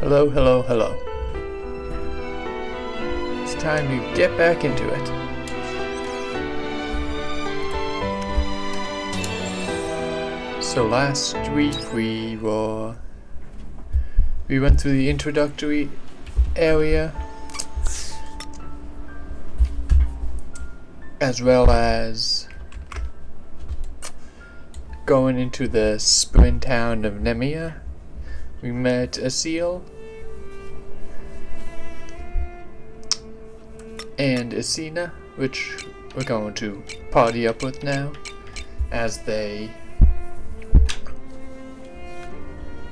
Hello, hello, hello. It's time to get back into it. So last week we went through the introductory area, as well as going into the spring town of Nemea. We met a seal and Asina, which we're going to party up with now, as they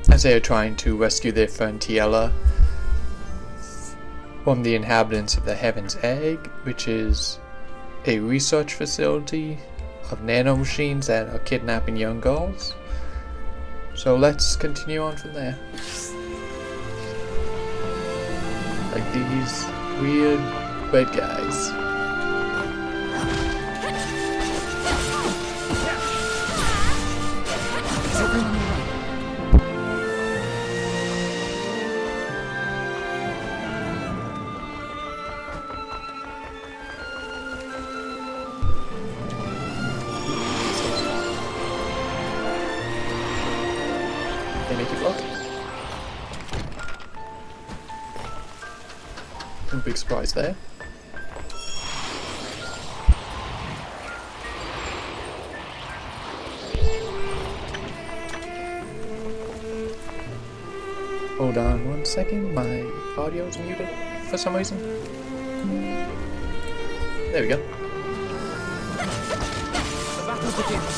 are trying to rescue their friend Tiella from the inhabitants of the Heaven's Egg, which is a research facility of nanomachines that are kidnapping young girls. So let's continue on from there. Like these weird red guys. They make you float. No big surprise there. Hold on one second, my audio is muted for some reason. There we go. The battle begins.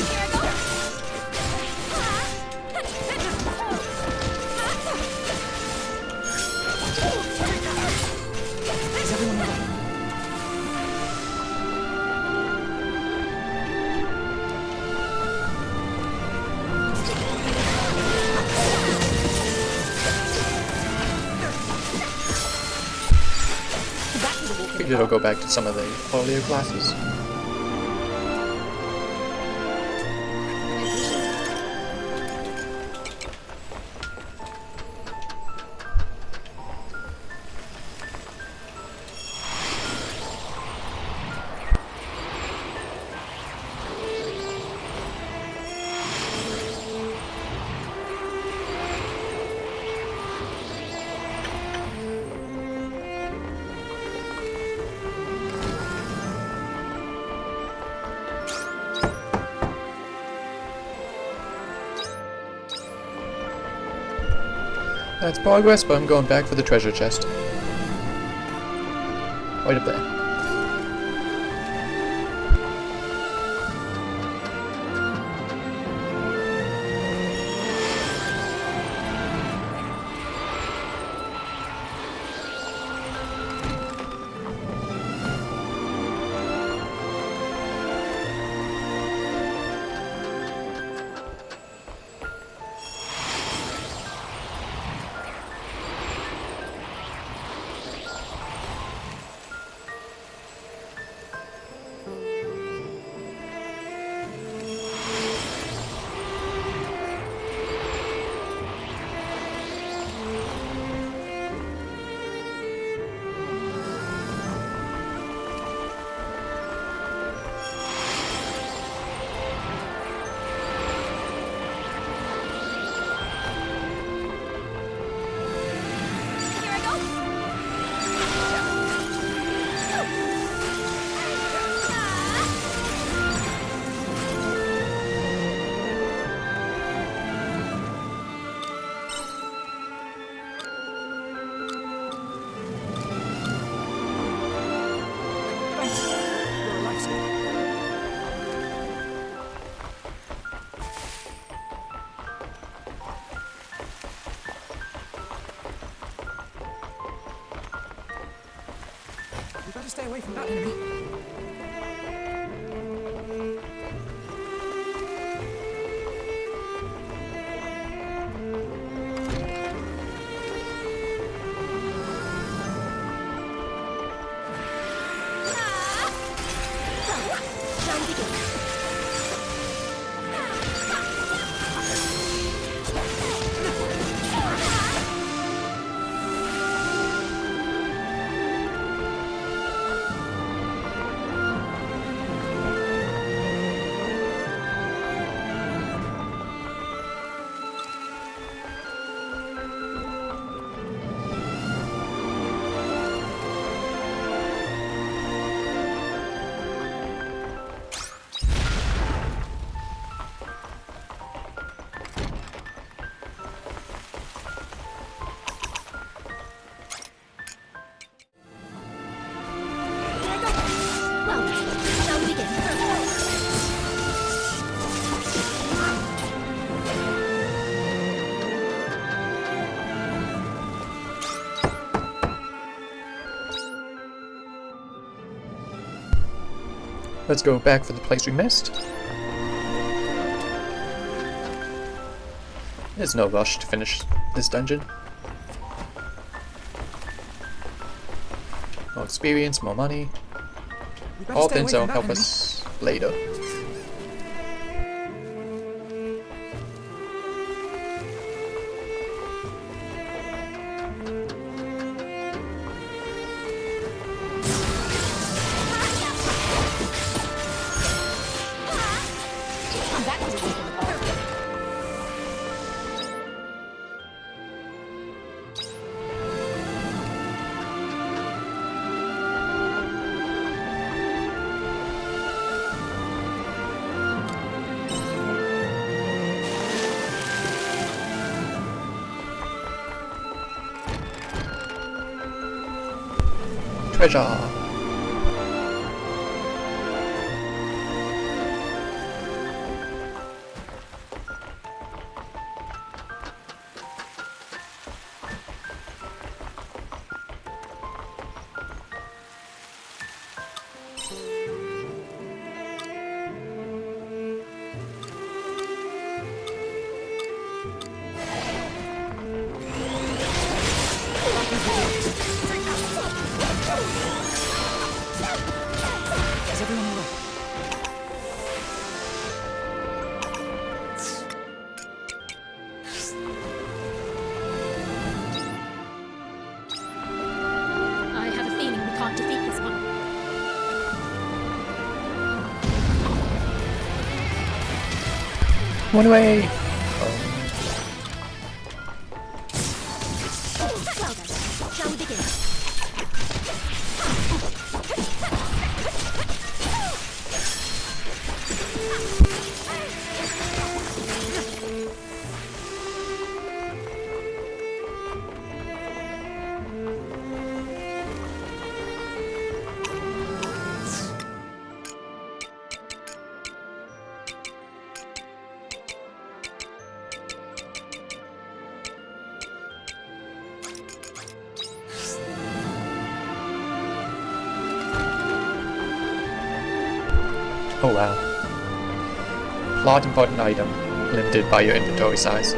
Figured it'll go back to some of the earlier classes. That's progress, but I'm going back for the treasure chest. Right up there. We better stay away from that enemy. Let's go back for the place we missed. There's no rush to finish this dungeon. More experience, more money. All things that'll help us later. Treasure! Is everyone alright? I have a feeling we can't defeat this one. One away! Well then, shall we begin? Oh wow. Plot important item, limited by your inventory size.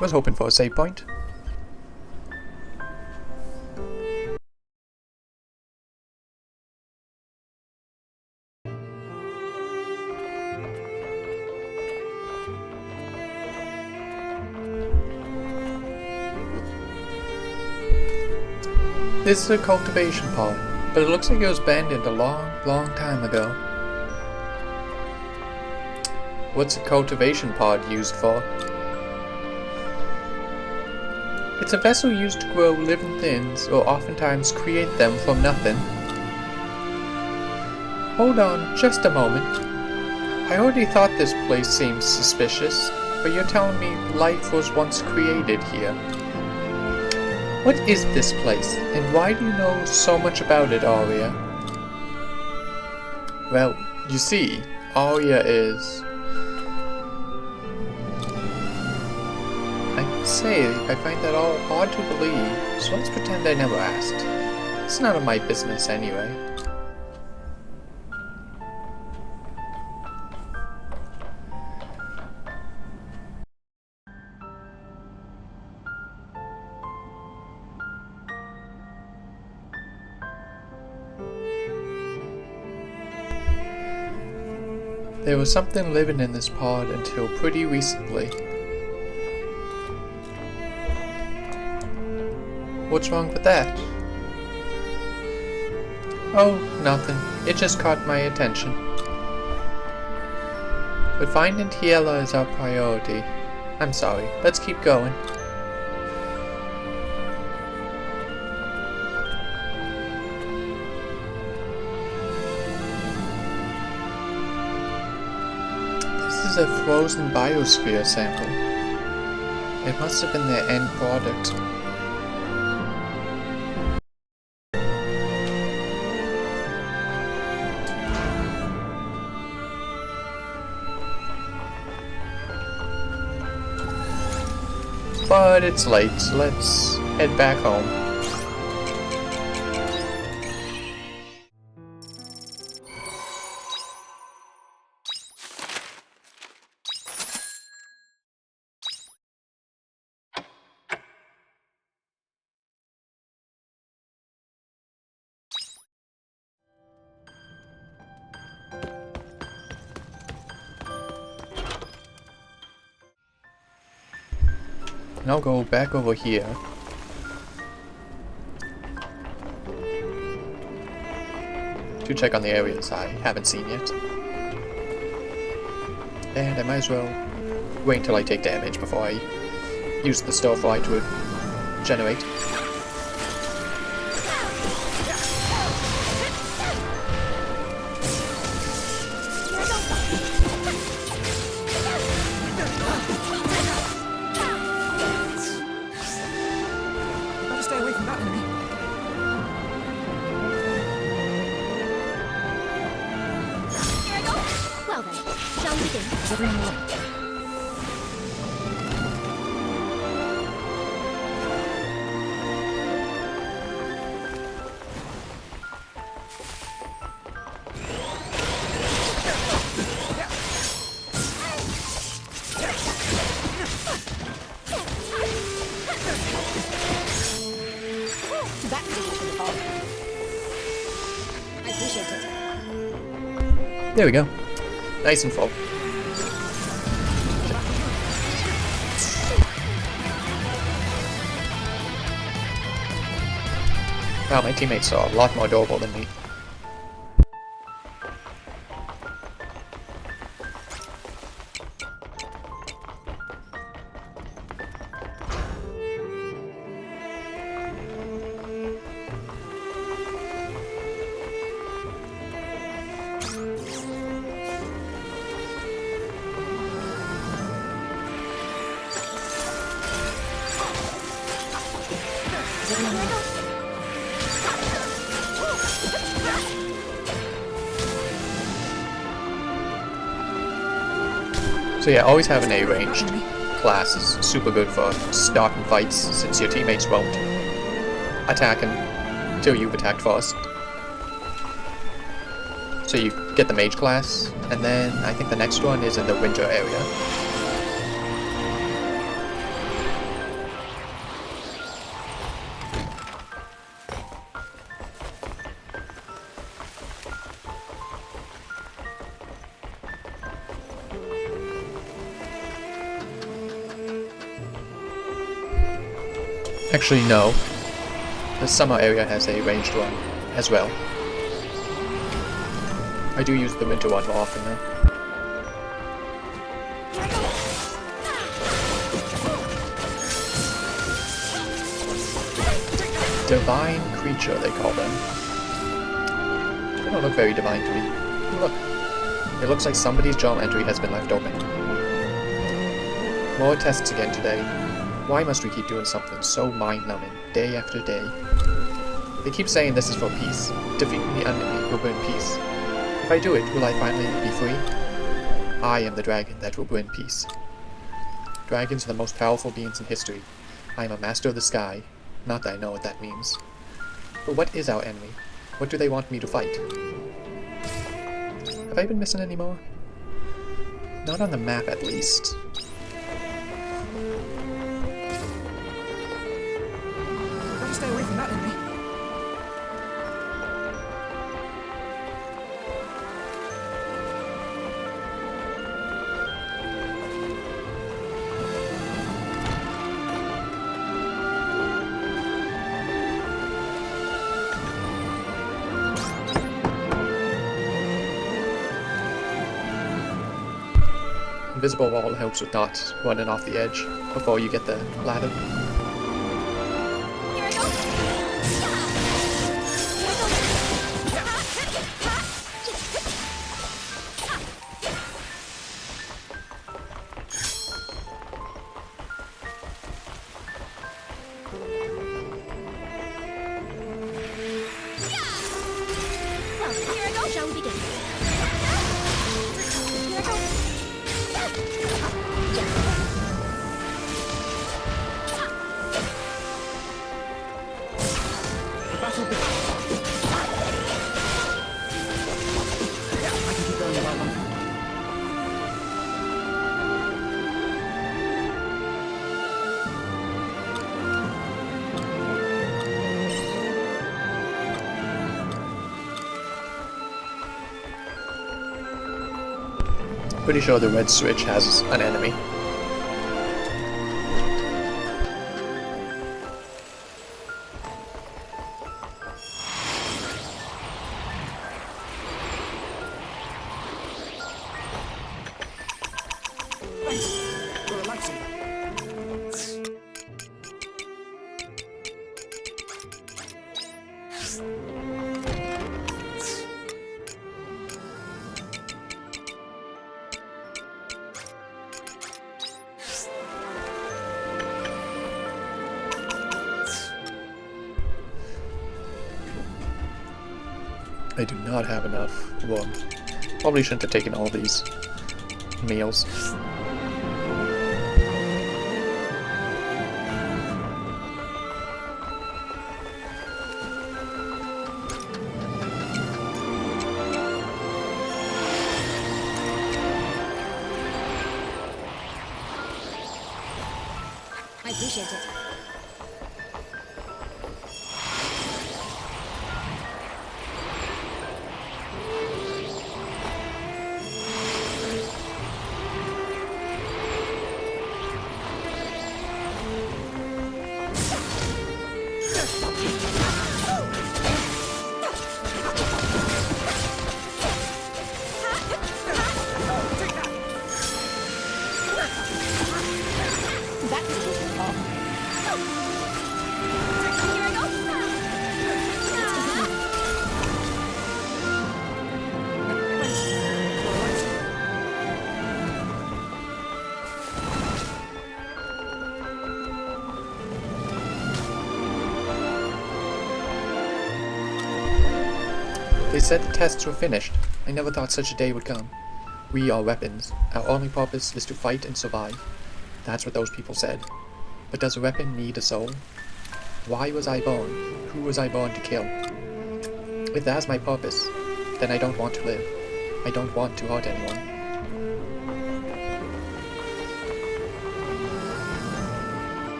Was hoping for a save point. This is a cultivation pod, but it looks like it was abandoned a long time ago. What's a cultivation pod used for? It's a vessel used to grow living things, or oftentimes create them from nothing. Hold on, just a moment. I already thought this place seemed suspicious, but you're telling me life was once created here. What is this place, and why do you know so much about it, Aria? Well, you see, Aria is... I say, I find that all hard to believe, so let's pretend I never asked. It's none of my business anyway. There was something living in this pod until pretty recently. What's wrong with that? Oh, nothing. It just caught my attention. But finding Tiela is our priority. I'm sorry. Let's keep going. This is a frozen biosphere sample. It must have been their end product. But it's late, so let's head back home. And I'll go back over here. To check on the areas I haven't seen yet. And I might as well wait until I take damage before I use the stir fry to generate. Better stay away from that enemy. Well then, shall we begin? Is everyone all right? That was a little hard. I appreciate it. There we go. Nice and full. Wow, my teammates are a lot more adorable than me. Is everyone all right? So yeah, always having a ranged class is super good for starting fights, since your teammates won't attack until you've attacked first. So you get the mage class, and then I think the next one is in the winter area. Actually, no. The summer area has a ranged one as well. I do use the winter one more often though. Divine creature, they call them. They don't look very divine to me. Look. It looks like somebody's journal entry has been left open. More tests again today. Why must we keep doing something so mind-numbing, day after day? They keep saying this is for peace. Defeating the enemy will bring peace. If I do it, will I finally be free? I am the dragon that will bring peace. Dragons are the most powerful beings in history. I am a master of the sky. Not that I know what that means. But what is our enemy? What do they want me to fight? Have I been missing any more? Not on the map, at least. Better stay away from that enemy. Invisible wall helps with not running off the edge before you get the ladder. Well, here I go. Shall we begin? Here I go. Pretty sure the red switch has an enemy. Thanks for a lifesaver. I do not have enough. Well, probably shouldn't have taken all these meals. I appreciate it. That's a good call. Here I go. Thanks for a lifesaver. They said the tests were finished. I never thought such a day would come. We are weapons. Our only purpose is to fight and survive. That's what those people said. But does a weapon need a soul? Why was I born? Who was I born to kill? If that's my purpose, then I don't want to live. I don't want to hurt anyone.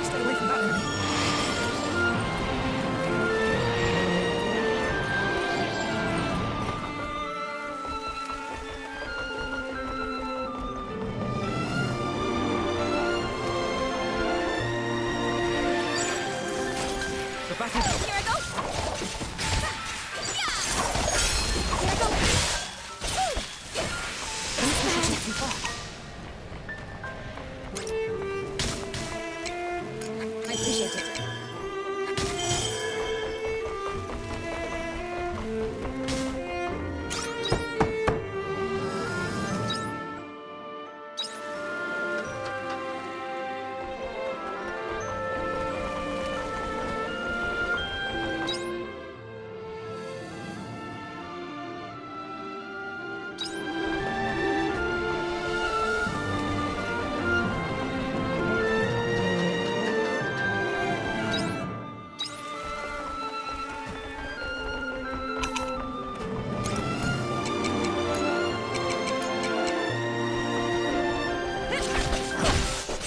Stay away from that enemy. The battle. Here I go. Here I go. Too far. I appreciate it.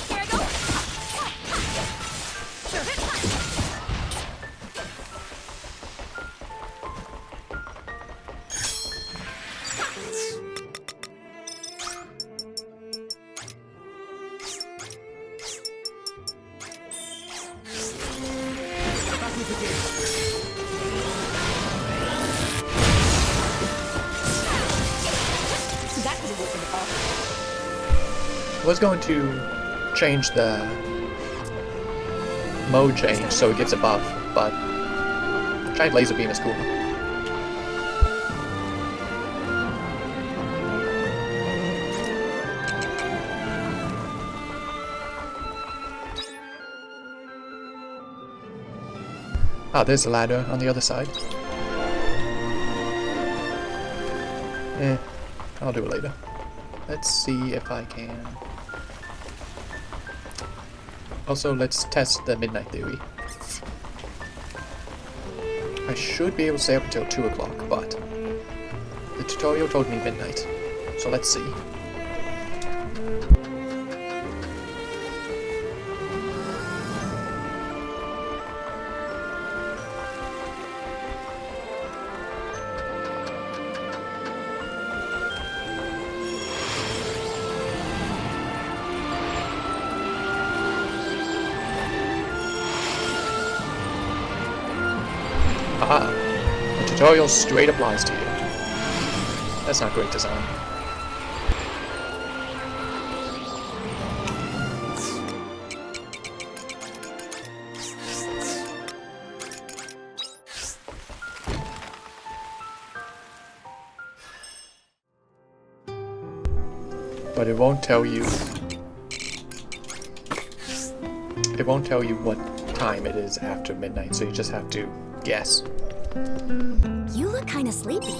Here I go. The battle begins. That was a walk in the park. I was going to change the mode change so it gets a buff, but giant laser beam is cool. Ah, there's a ladder on the other side. I'll do it later. Let's see if I can. Also, let's test the midnight theory. I should be able to stay up until 2 o'clock, but the tutorial told me midnight, so let's see. Aha! The tutorial straight applies to you. That's not great design. But it won't tell you. It won't tell you what time it is after midnight, so you just have to guess. You look kind of sleepy.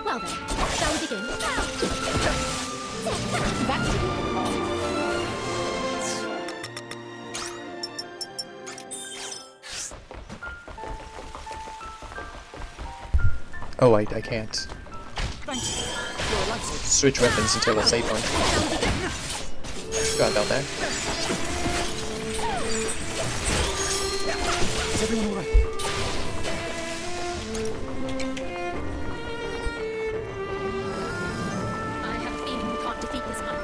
Well then, shall we begin? That didn't go wrong. Oh wait, I can't Thank you. You're a lifesaver. switch weapons until a save point. Forgot about that. Is everyone alright? I have a feeling we can't defeat this one.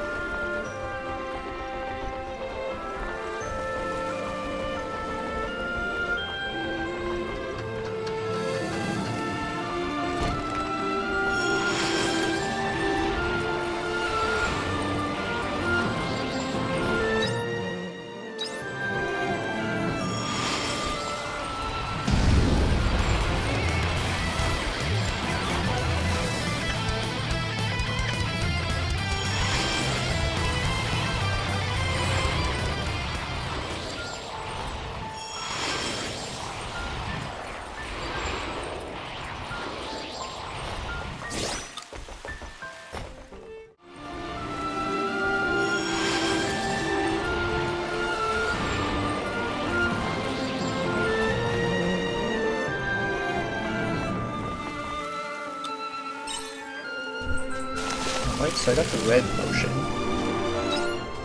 Right, so I got the red potion.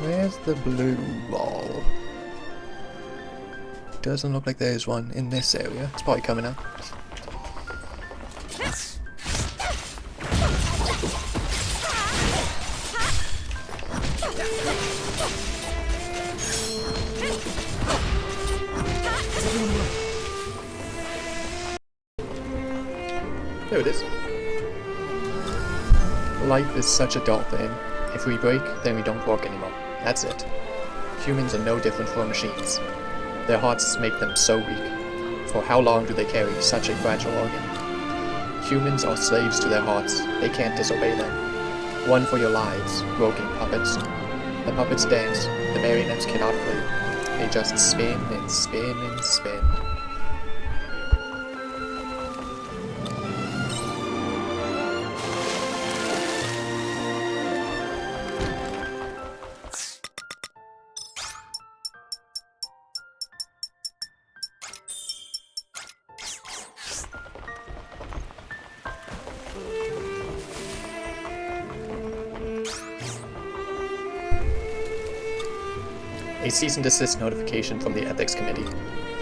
Where's the blue ball? Doesn't look like there's one in this area. It's probably coming up. There it is. Life is such a dull thing. If we break, then we don't walk anymore. That's it. Humans are no different from machines. Their hearts make them so weak. For how long do they carry such a fragile organ? Humans are slaves to their hearts. They can't disobey them. One for your lives, broken puppets. The puppets dance. The marionettes cannot flee. They just spin and spin and spin. A cease and desist notification from the Ethics Committee.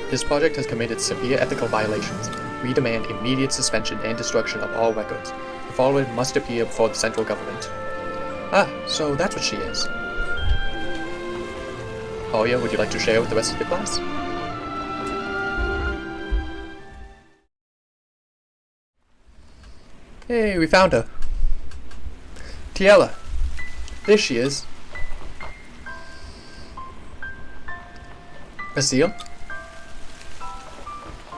This project has committed severe ethical violations. We demand immediate suspension and destruction of all records. The following must appear before the central government. Ah, so that's what she is. Hoya, would you like to share with the rest of the class? Hey, we found her. Tiella. There she is. Basil?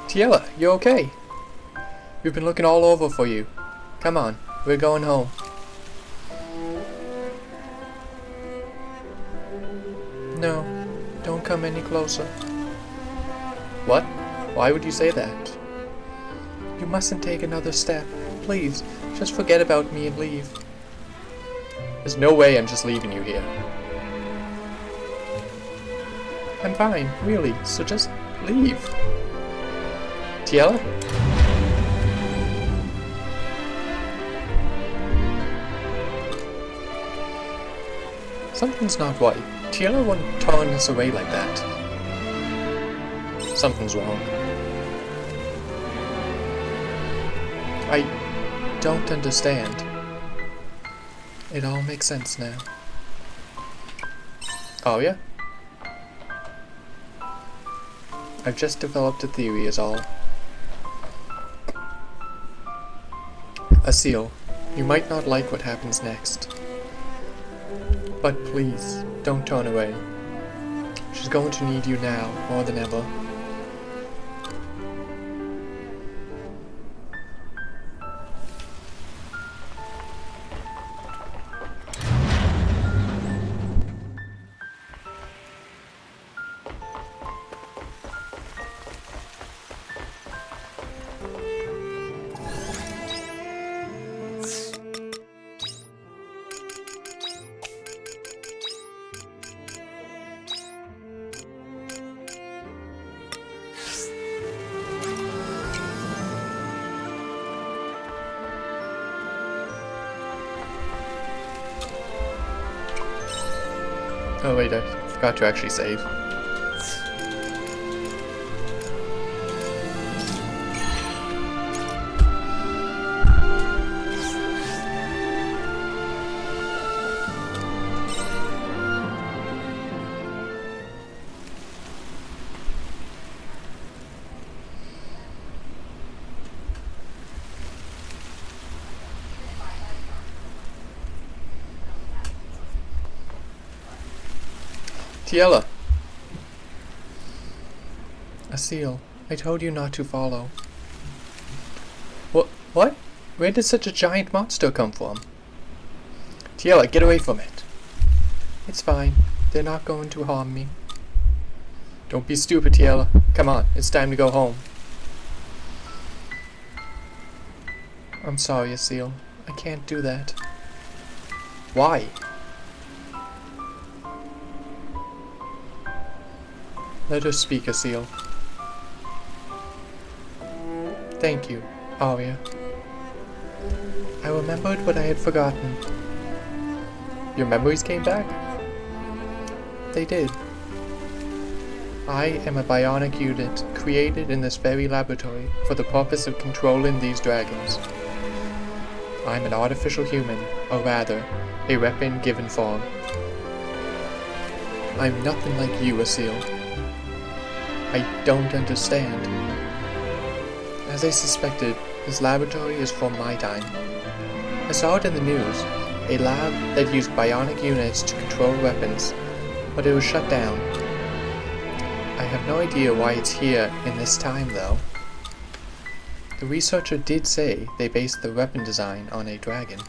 Tiella, you okay? We've been looking all over for you. Come on, we're going home. No, Don't come any closer. What? Why would you say that? You mustn't take another step. Please, just forget about me and leave. There's no way I'm just leaving you here. I'm fine, really, so just leave. Tiela? Something's not right. Tiela wouldn't turn us away like that. Something's wrong. I don't understand. It all makes sense now. Oh yeah? I've just developed a theory is all. Asil, you might not like what happens next. But please, don't turn away. She's going to need you now, more than ever. Oh wait, I forgot to actually save. Tiela! Asil, I told you not to follow. What? Where did such a giant monster come from? Tiela, get away from it! It's fine. They're not going to harm me. Don't be stupid, Tiela. Come on, it's time to go home. I'm sorry, Asil. I can't do that. Why? Let her speak, Asil. Thank you, Arya. I remembered what I had forgotten. Your memories came back? They did. I am a bionic unit created in this very laboratory for the purpose of controlling these dragons. I'm an artificial human, or rather, a weapon given form. I'm nothing like you, Asil. I don't understand. As I suspected, this laboratory is from my time. I saw it in the news, a lab that used bionic units to control weapons, but it was shut down. I have no idea why it's here in this time, though. The researcher did say they based the weapon design on a dragon.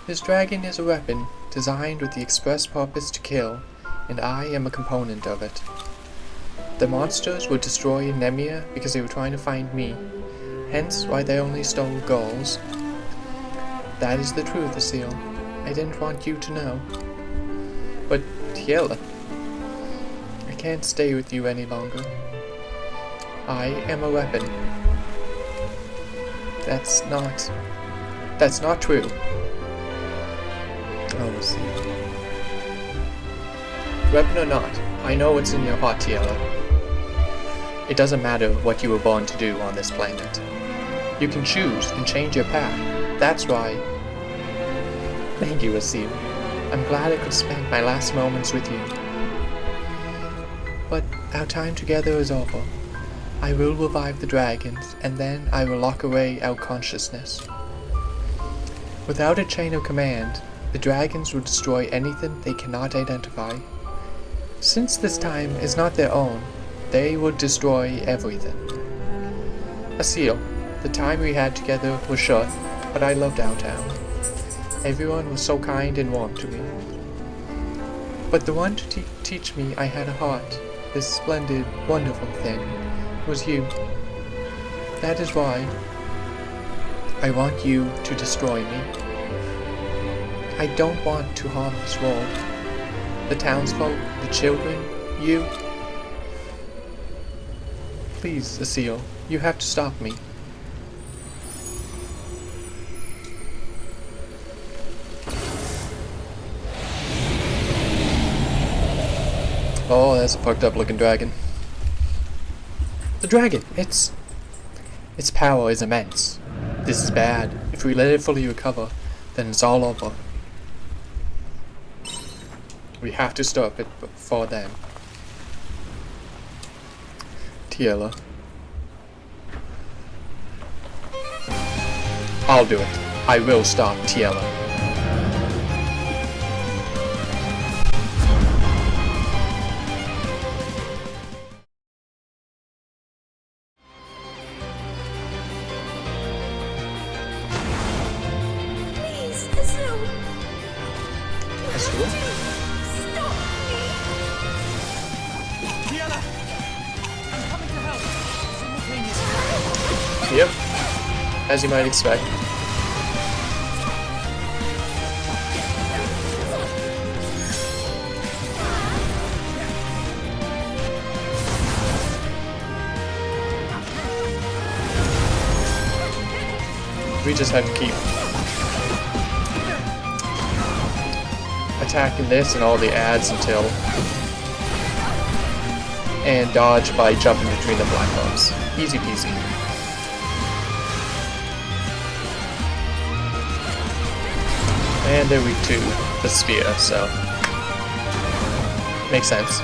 This dragon is a weapon designed with the express purpose to kill, and I am a component of it. The monsters would destroy Nemea because they were trying to find me, hence why they only stole girls. That is the truth, Asil. I didn't want you to know. But, Tiela, I can't stay with you any longer. I am a weapon. That's not true. Oh, Asil. Weapon or not, I know what's in your heart, Tiela. It doesn't matter what you were born to do on this planet. You can choose and change your path. That's why. Thank you, Asil. I'm glad I could spend my last moments with you. But our time together is over. I will revive the dragons, and then I will lock away our consciousness. Without a chain of command, the dragons will destroy anything they cannot identify. Since this time is not their own, they would destroy everything. Asil, the time we had together was short, but I loved our town. Everyone was so kind and warm to me. But the one to teach me I had a heart, this splendid, wonderful thing, was you. That is why I want you to destroy me. I don't want to harm this world. The townsfolk, the children, you. Please, Asil, you have to stop me. Oh, that's a fucked up looking dragon. The dragon! Its power is immense. This is bad. If we let it fully recover, then it's all over. We have to stop it before then. Tiela. I'll do it. I will stop Tiela. Please, Asil. Asil? Stop me. Tiela! I'm coming to help. Simultaneously. Yep. As you might expect. We just have to keep attacking this and all the ads until, and dodge by jumping between the black bombs. Easy peasy. And they're weak to the spear, so makes sense.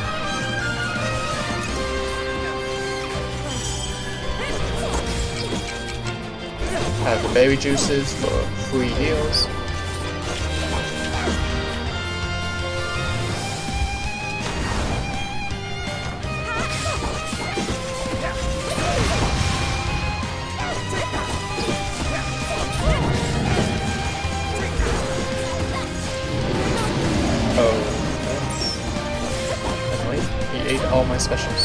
Have the berry juices for free heals. Oh, annoying. He ate all my specials.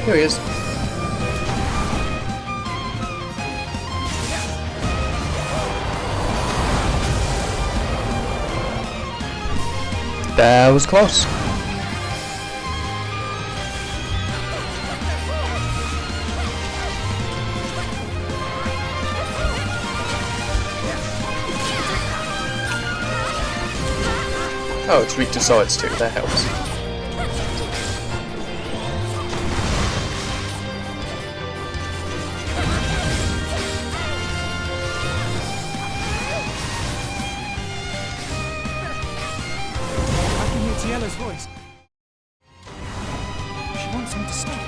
Here he is. That was close. Oh, it's weak to swords too, that helps. I can hear Tiela's voice. She wants him to stop.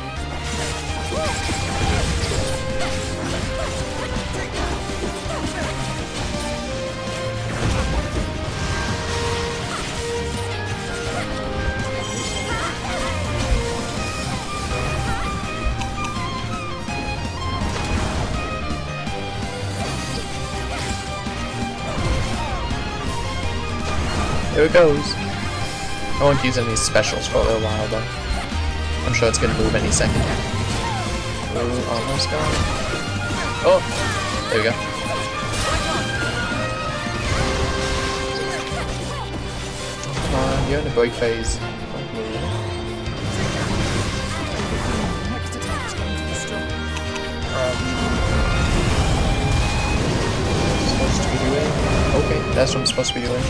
There it goes. I won't use any specials for a little while though. I'm sure it's gonna move any second. Ooh, almost gone. Oh, there we go. Come on, you're in the break phase. Don't move. Next attack's going to be strong. Supposed to be doing. Okay, that's what I'm supposed to be doing.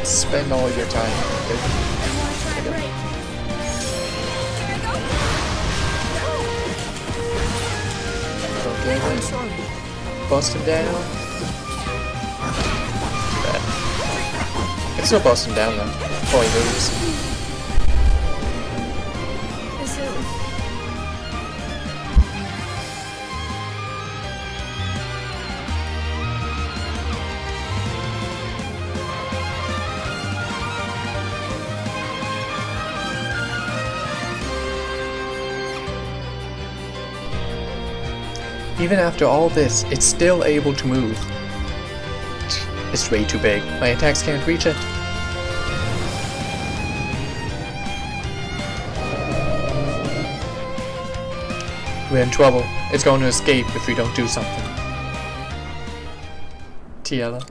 Spend all your time. Good. Okay, I'm sorry. bust him down. Too bad. I can still bust him down though, before he moves. Asil. Even after all this, it's still able to move. It's way too big. My attacks can't reach it. We're in trouble. It's going to escape if we don't do something. Tiela.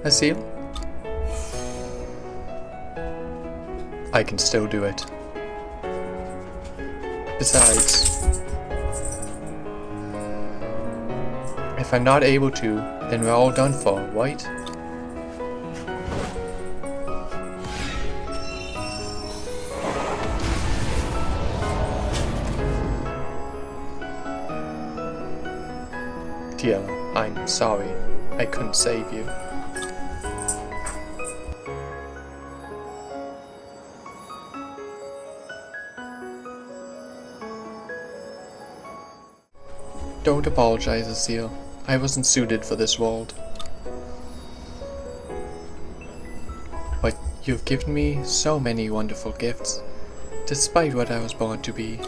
A seal? I can still do it. Besides, if I'm not able to, then we're all done for, right? Tiela, I'm sorry. I couldn't save you. Don't apologize, Azil. I wasn't suited for this world. But you've given me so many wonderful gifts, despite what I was born to be.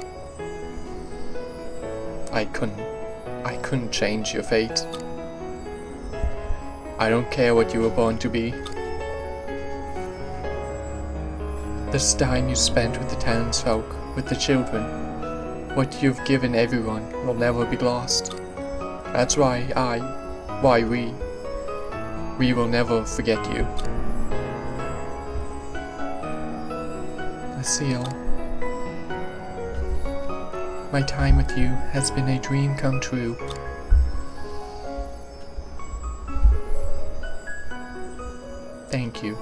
I couldn't change your fate. I don't care what you were born to be. This time you spent with the townsfolk, with the children, what you've given everyone will never be lost. That's why we will never forget you. Azil, my time with you has been a dream come true. Thank you.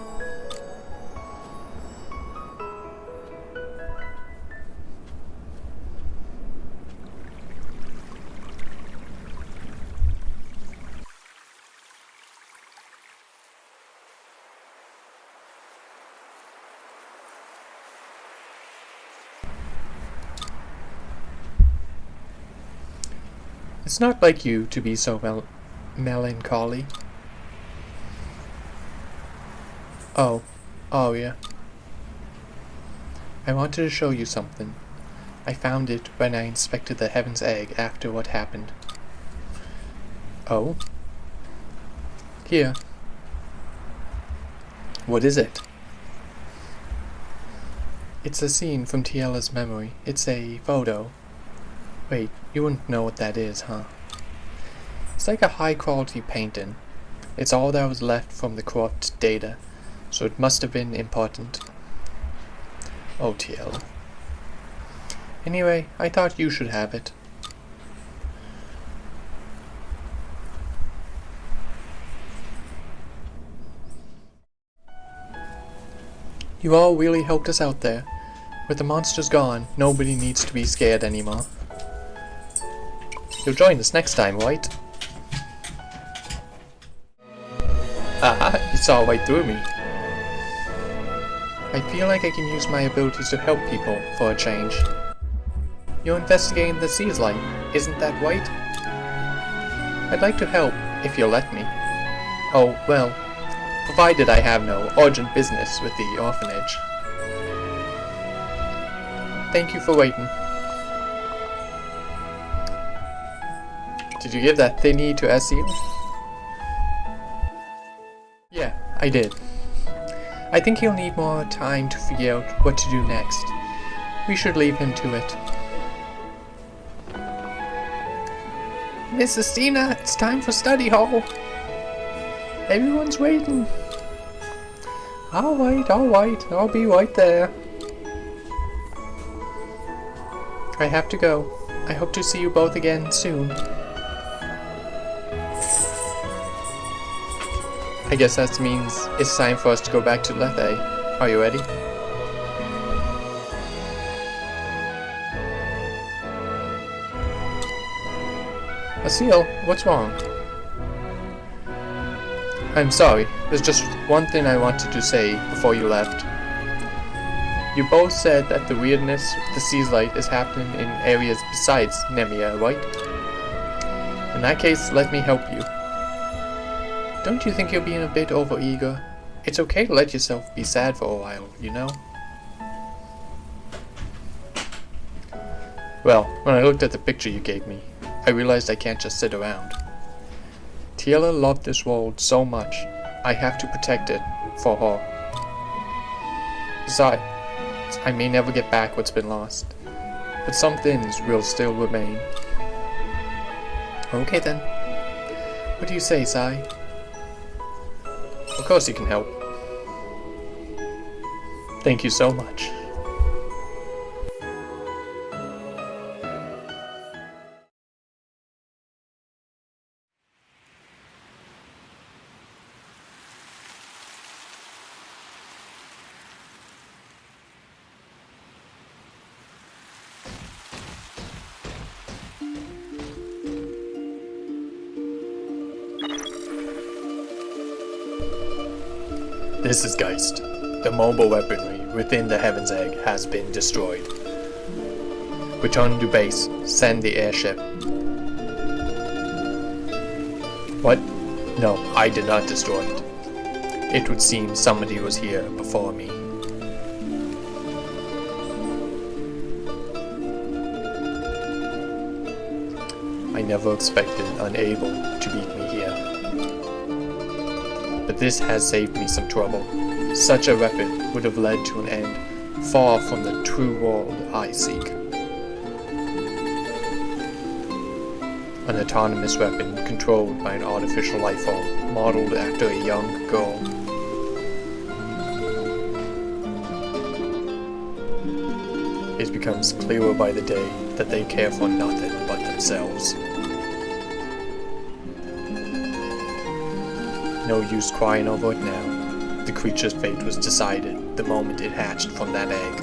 It's not like you to be so melancholy. Oh yeah. I wanted to show you something. I found it when I inspected the Heaven's Egg after what happened. Oh? Here. What is it? It's a scene from Tiela's memory. It's a photo. Wait, you wouldn't know what that is, huh? It's like a high-quality painting. It's all that was left from the corrupt data, so it must have been important. Oh, Tiela. Anyway, I thought you should have it. You all really helped us out there. With the monsters gone, nobody needs to be scared anymore. You'll join us next time, right? Ah, you saw right through me. I feel like I can use my abilities to help people for a change. You're investigating the seas light, isn't that right? I'd like to help, if you'll let me. Oh, well, provided I have no urgent business with the orphanage. Thank you for waiting. Did you give that thingy to Azil? Yeah, I did. I think he'll need more time to figure out what to do next. We should leave him to it. Miss Estina, it's time for study hall. Everyone's waiting. Alright, I'll be right there. I have to go. I hope to see you both again soon. I guess that means it's time for us to go back to Lethe. Are you ready? Asil, what's wrong? I'm sorry, there's just one thing I wanted to say before you left. You both said that the weirdness with the sea's light is happening in areas besides Nemea, right? In that case, let me help you. Don't you think you're being a bit overeager? It's okay to let yourself be sad for a while, you know? Well, when I looked at the picture you gave me, I realized I can't just sit around. Tiela loved this world so much, I have to protect it for her. Besides, I may never get back what's been lost, but some things will still remain. Okay then. What do you say, Sai? Of course you can help. Thank you so much. This is Geist. The mobile weaponry within the Heaven's Egg has been destroyed. Return to base. Send the airship. What? No, I did not destroy it. It would seem somebody was here before me. I never expected unable to beat me here. But this has saved me some trouble. Such a weapon would have led to an end far from the true world I seek. An autonomous weapon controlled by an artificial life form modeled after a young girl. It becomes clearer by the day that they care for nothing but themselves. No use crying over it now. The creature's fate was decided the moment it hatched from that egg.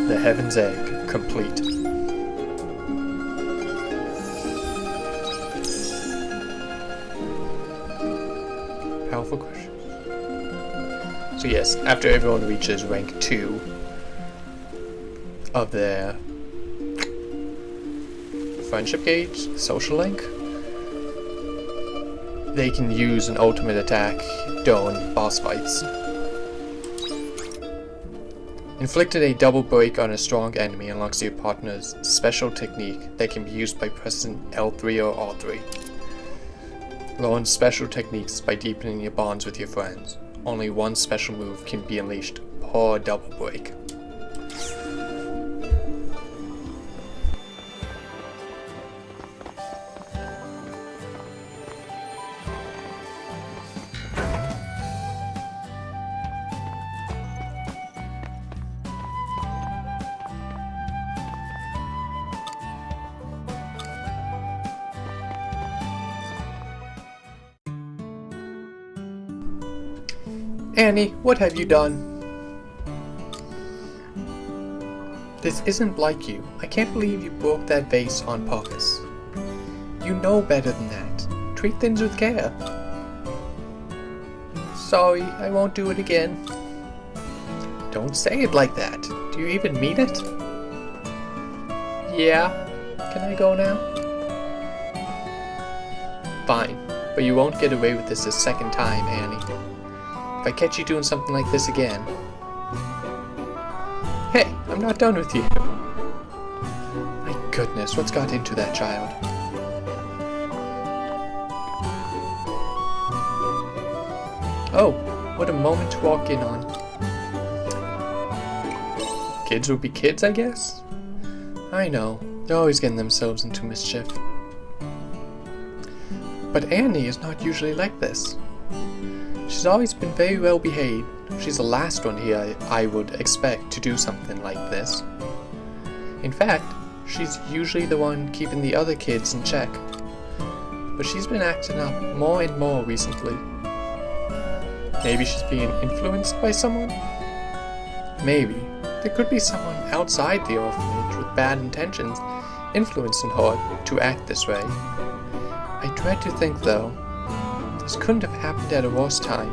The Heaven's Egg complete. Powerful questions. So yes, after everyone reaches rank 2 of their friendship gauge, social link, they can use an ultimate attack during boss fights. Inflicted a double break on a strong enemy unlocks your partner's special technique that can be used by pressing L3 or R3. Learn special techniques by deepening your bonds with your friends. Only one special move can be unleashed per double break. Annie, what have you done? This isn't like you. I can't believe you broke that vase on purpose. You know better than that. Treat things with care. Sorry, I won't do it again. Don't say it like that. Do you even mean it? Yeah. Can I go now? Fine, but you won't get away with this a second time, Annie. If I catch you doing something like this again... Hey, I'm not done with you. My goodness, what's got into that child? Oh, what a moment to walk in on. Kids will be kids, I guess? I know, they're always getting themselves into mischief. But Annie is not usually like this. She's always been very well behaved. She's the last one here I would expect to do something like this. In fact, she's usually the one keeping the other kids in check. But she's been acting up more and more recently. Maybe she's being influenced by someone? Maybe there could be someone outside the orphanage with bad intentions influencing her to act this way. I dread to think, though, this couldn't have happened at a worse time.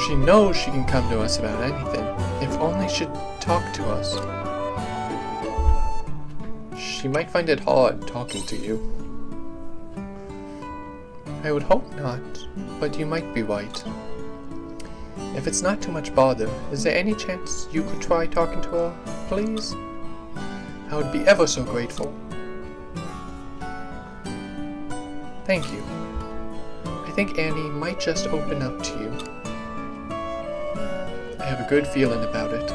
She knows she can come to us about anything, if only she'd talk to us. She might find it hard talking to you. I would hope not, but you might be right. If it's not too much bother, is there any chance you could try talking to her, please? I would be ever so grateful. Thank you. I think Annie might just open up to you. I have a good feeling about it.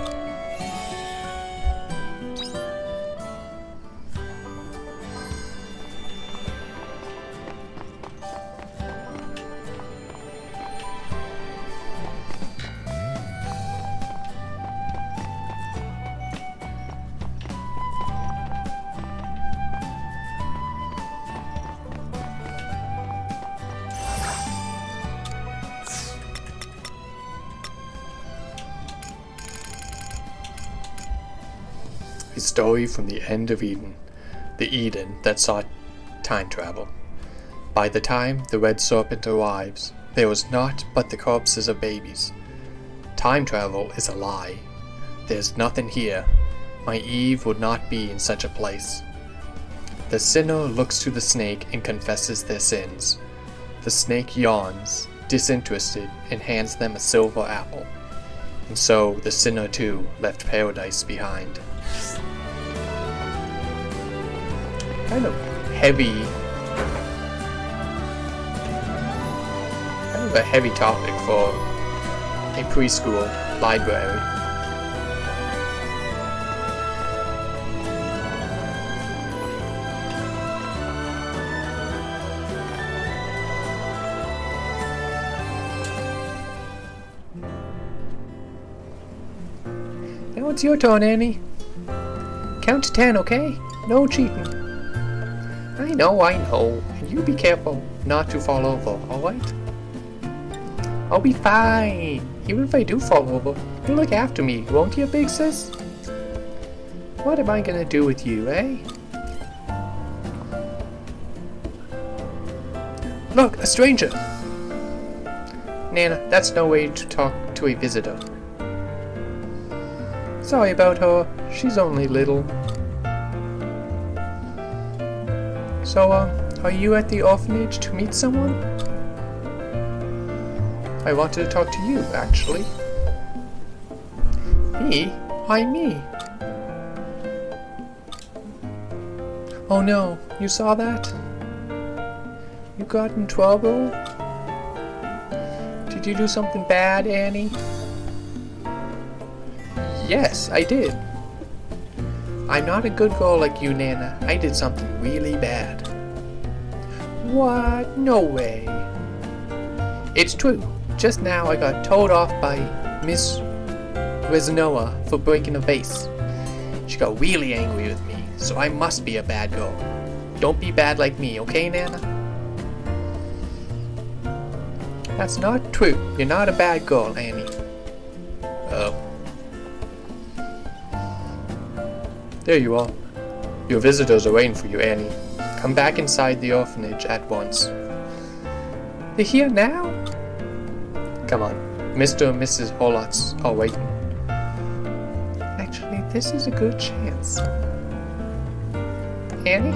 A story from the end of Eden, the Eden that sought time travel. By the time the red serpent arrives, there was naught but the corpses of babies. Time travel is a lie. There's nothing here. My Eve would not be in such a place. The sinner looks to the snake and confesses their sins. The snake yawns, disinterested, and hands them a silver apple. And so the sinner too left paradise behind. Kind of a heavy topic for a preschool library. Now it's your turn, Annie. Count to 10, okay? No cheating. I know, and you be careful not to fall over, alright? I'll be fine, even if I do fall over. You'll look after me, won't you, big sis? What am I gonna do with you, eh? Look, a stranger! Nana, that's no way to talk to a visitor. Sorry about her, she's only little. So, are you at the orphanage to meet someone? I wanted to talk to you, actually. Me? Why me? Oh no, you saw that? You got in trouble? Did you do something bad, Annie? Yes, I did. I'm not a good girl like you, Nana. I did something really bad. What? No way. It's true. Just now I got told off by Miss Resnoa for breaking a vase. She got really angry with me, so I must be a bad girl. Don't be bad like me, okay, Nana? That's not true. You're not a bad girl, Annie. Oh. There you are. Your visitors are waiting for you, Annie. Come back inside the orphanage at once. They're here now? Come on. Mr. and Mrs. Holotz are waiting. Actually, this is a good chance. Annie?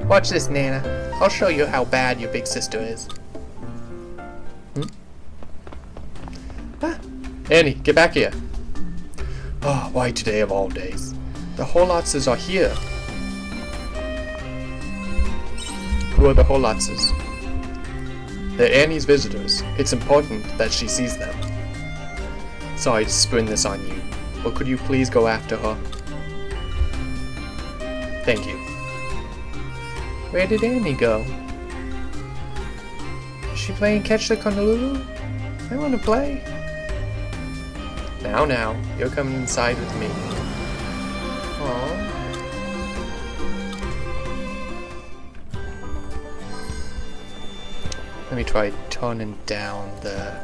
Watch this, Nana. I'll show you how bad your big sister is. Ah, Annie, get back here. Oh, why today of all days? The Holotzes are here. Who are the Holotzes? They're Annie's visitors. It's important that she sees them. Sorry to spring this on you, but could you please go after her? Thank you. Where did Annie go? Is she playing Catch the Honolulu? I want to play. Now, you're coming inside with me. Aww. Let me try turning down the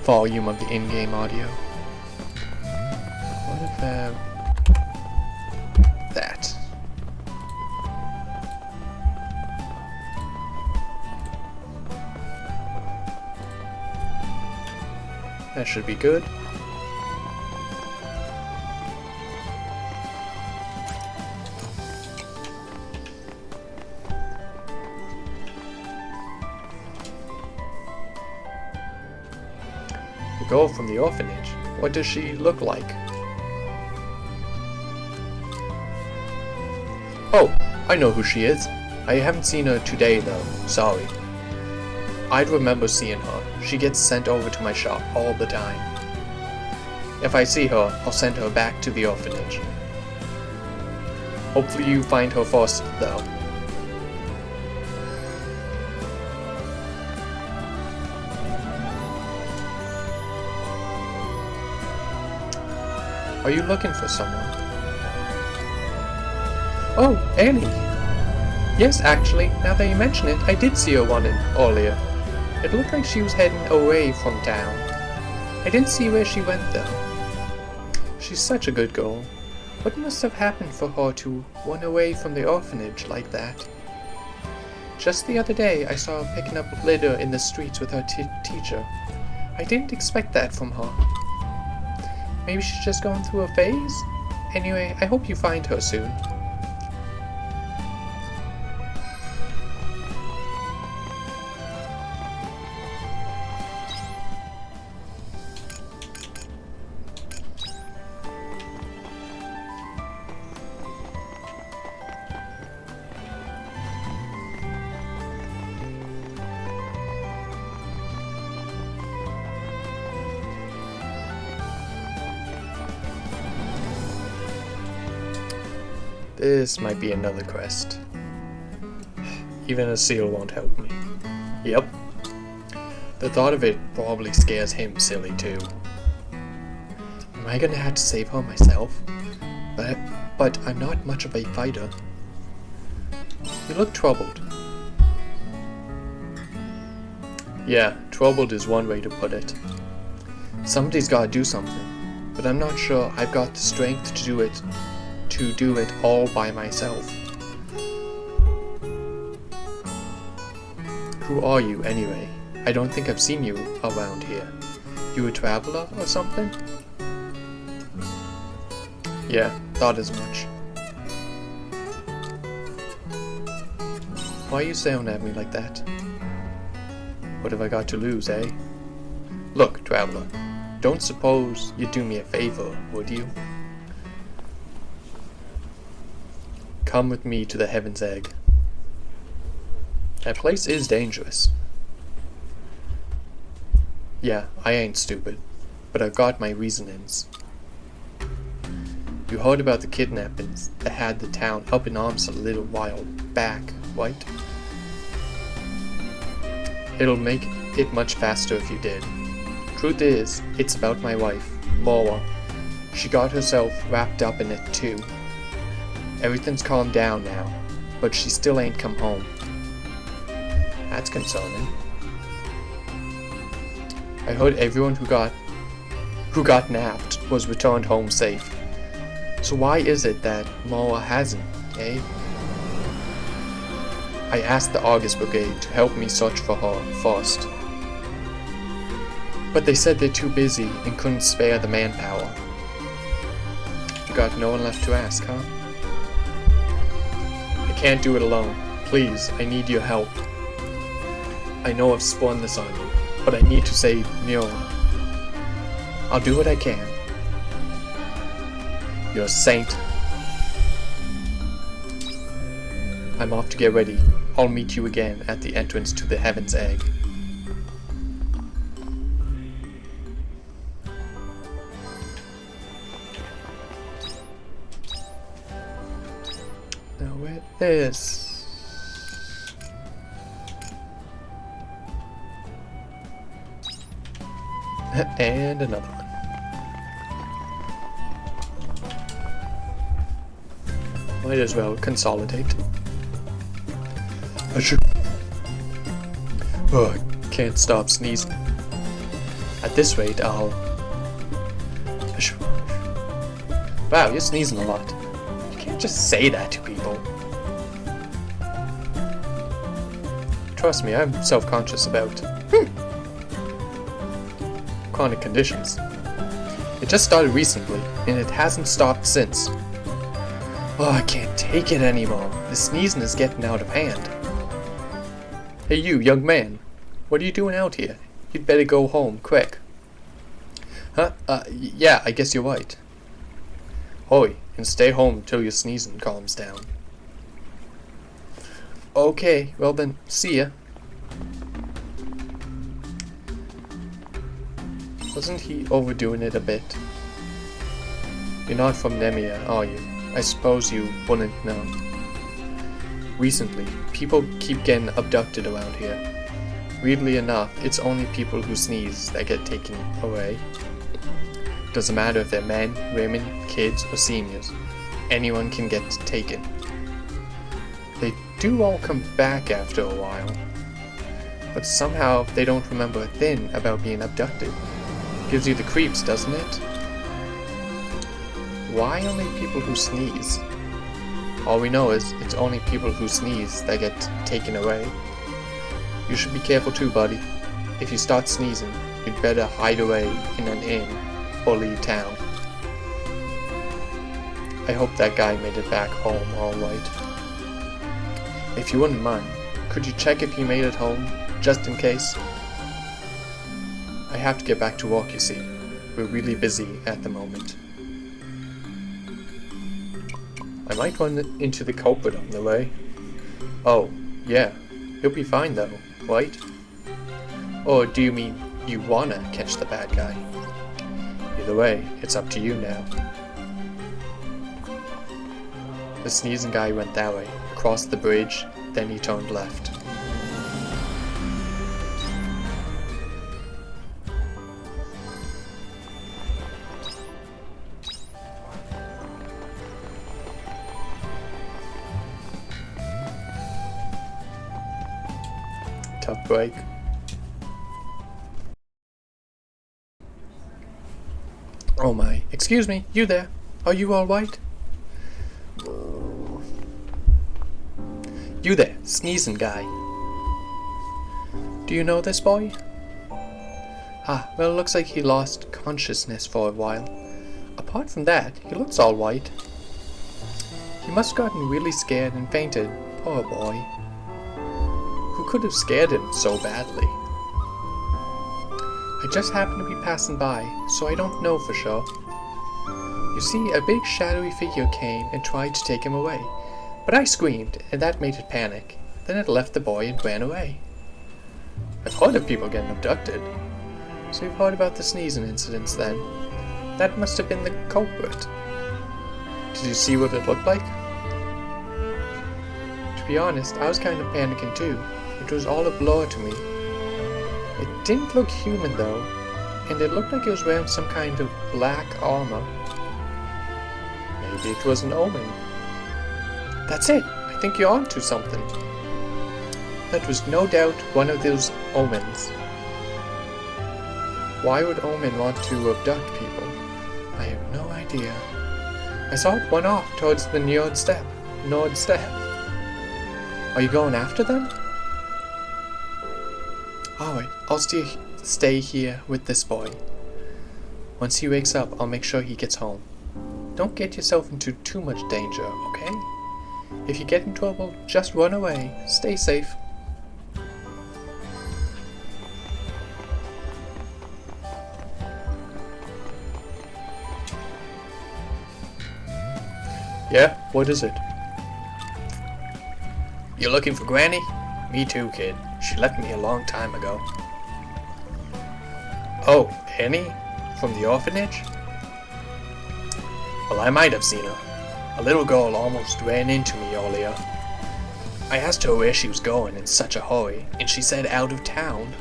volume of the in-game audio. What about that? That should be good. The girl from the orphanage. What does she look like? Oh, I know who she is. I haven't seen her today though, sorry. I'd remember seeing her. She gets sent over to my shop all the time. If I see her, I'll send her back to the orphanage. Hopefully you find her first though. Are you looking for someone? Oh, Annie! Yes, actually, now that you mention it, I did see her one earlier. It looked like she was heading away from town. I didn't see where she went though. She's such a good girl. What must have happened for her to run away from the orphanage like that? Just the other day, I saw her picking up litter in the streets with her teacher. I didn't expect that from her. Maybe she's just going through a phase? Anyway, I hope you find her soon. This might be another quest. Even a seal won't help me. Yep. The thought of it probably scares him silly too. Am I gonna have to save her myself? But I'm not much of a fighter. You look troubled. Yeah, troubled is one way to put it. Somebody's gotta do something, but I'm not sure I've got the strength to do it all by myself. Who are you anyway? I don't think I've seen you around here. You a traveler or something? Yeah, thought as much. Why are you staring at me like that? What have I got to lose, eh? Look, traveler, don't suppose you'd do me a favor, would you? Come with me to the Heaven's Egg. That place is dangerous. Yeah, I ain't stupid, but I've got my reasonings. You heard about the kidnappings that had the town up in arms a little while back, right? It'll make it much faster if you did. Truth is, it's about my wife, Moa. She got herself wrapped up in it too. Everything's calmed down now, but she still ain't come home. That's concerning. I heard everyone who got nabbed was returned home safe. So why is it that Moa hasn't, eh? I asked the August Brigade to help me search for her first. But they said they're too busy and couldn't spare the manpower. You got no one left to ask, huh? I can't do it alone. Please, I need your help. I know I've spun this on you, but I need to save Mira. I'll do what I can. You're a saint. I'm off to get ready. I'll meet you again at the entrance to the Heaven's Egg. Now with this. And another one. Might as well consolidate. Oh, I can't stop sneezing. At this rate, I'll... Wow, you're sneezing a lot. You can't just say that to people. Trust me, I'm self-conscious about chronic conditions. It just started recently, and it hasn't stopped since. Oh, I can't take it anymore. The sneezing is getting out of hand. Hey you, young man. What are you doing out here? You'd better go home, quick. Huh? Yeah, I guess you're right. Hurry, and stay home till your sneezing calms down. Okay, well then, see ya. Wasn't he overdoing it a bit? You're not from Nemea, are you? I suppose you wouldn't know. Recently, people keep getting abducted around here. Weirdly enough, it's only people who sneeze that get taken away. Doesn't matter if they're men, women, kids, or seniors. Anyone can get taken. They do all come back after a while, but somehow they don't remember a thing about being abducted. Gives you the creeps, doesn't it? Why only people who sneeze? All we know is it's only people who sneeze that get taken away. You should be careful too, buddy. If you start sneezing, you'd better hide away in an inn or leave town. I hope that guy made it back home alright. If you wouldn't mind, could you check if he made it home, just in case? I have to get back to work, you see. We're really busy at the moment. I might run into the culprit on the way. Oh, yeah. He'll be fine though, right? Or do you mean you wanna catch the bad guy? Either way, it's up to you now. The sneezing guy went that way, crossed the bridge, then he turned left. Tough break. Oh my, excuse me, you there? Are you alright? You there, sneezing guy. Do you know this boy? Ah, well, it looks like he lost consciousness for a while. Apart from that, he looks alright. He must have gotten really scared and fainted, poor boy. Who could have scared him so badly? I just happened to be passing by, so I don't know for sure. You see, a big shadowy figure came and tried to take him away, but I screamed, and that made it panic. Then it left the boy and ran away. I've heard of people getting abducted. So you've heard about the sneezing incidents then? That must have been the culprit. Did you see what it looked like? To be honest, I was kind of panicking too. It was all a blur to me. It didn't look human though, and it looked like it was wearing some kind of black armor. Maybe it was an omen. That's it! I think you're onto something. That was no doubt one of those omens. Why would omen want to abduct people? I have no idea. I saw it run off towards the Nord step. Are you going after them? Alright, I'll stay here with this boy. Once he wakes up, I'll make sure he gets home. Don't get yourself into too much danger, okay? If you get in trouble, just run away. Stay safe. Yeah, what is it? You looking for Granny? Me too, kid. She left me a long time ago. Oh, Annie? From the orphanage? Well, I might have seen her. A little girl almost ran into me earlier. I asked her where she was going in such a hurry, and she said out of town.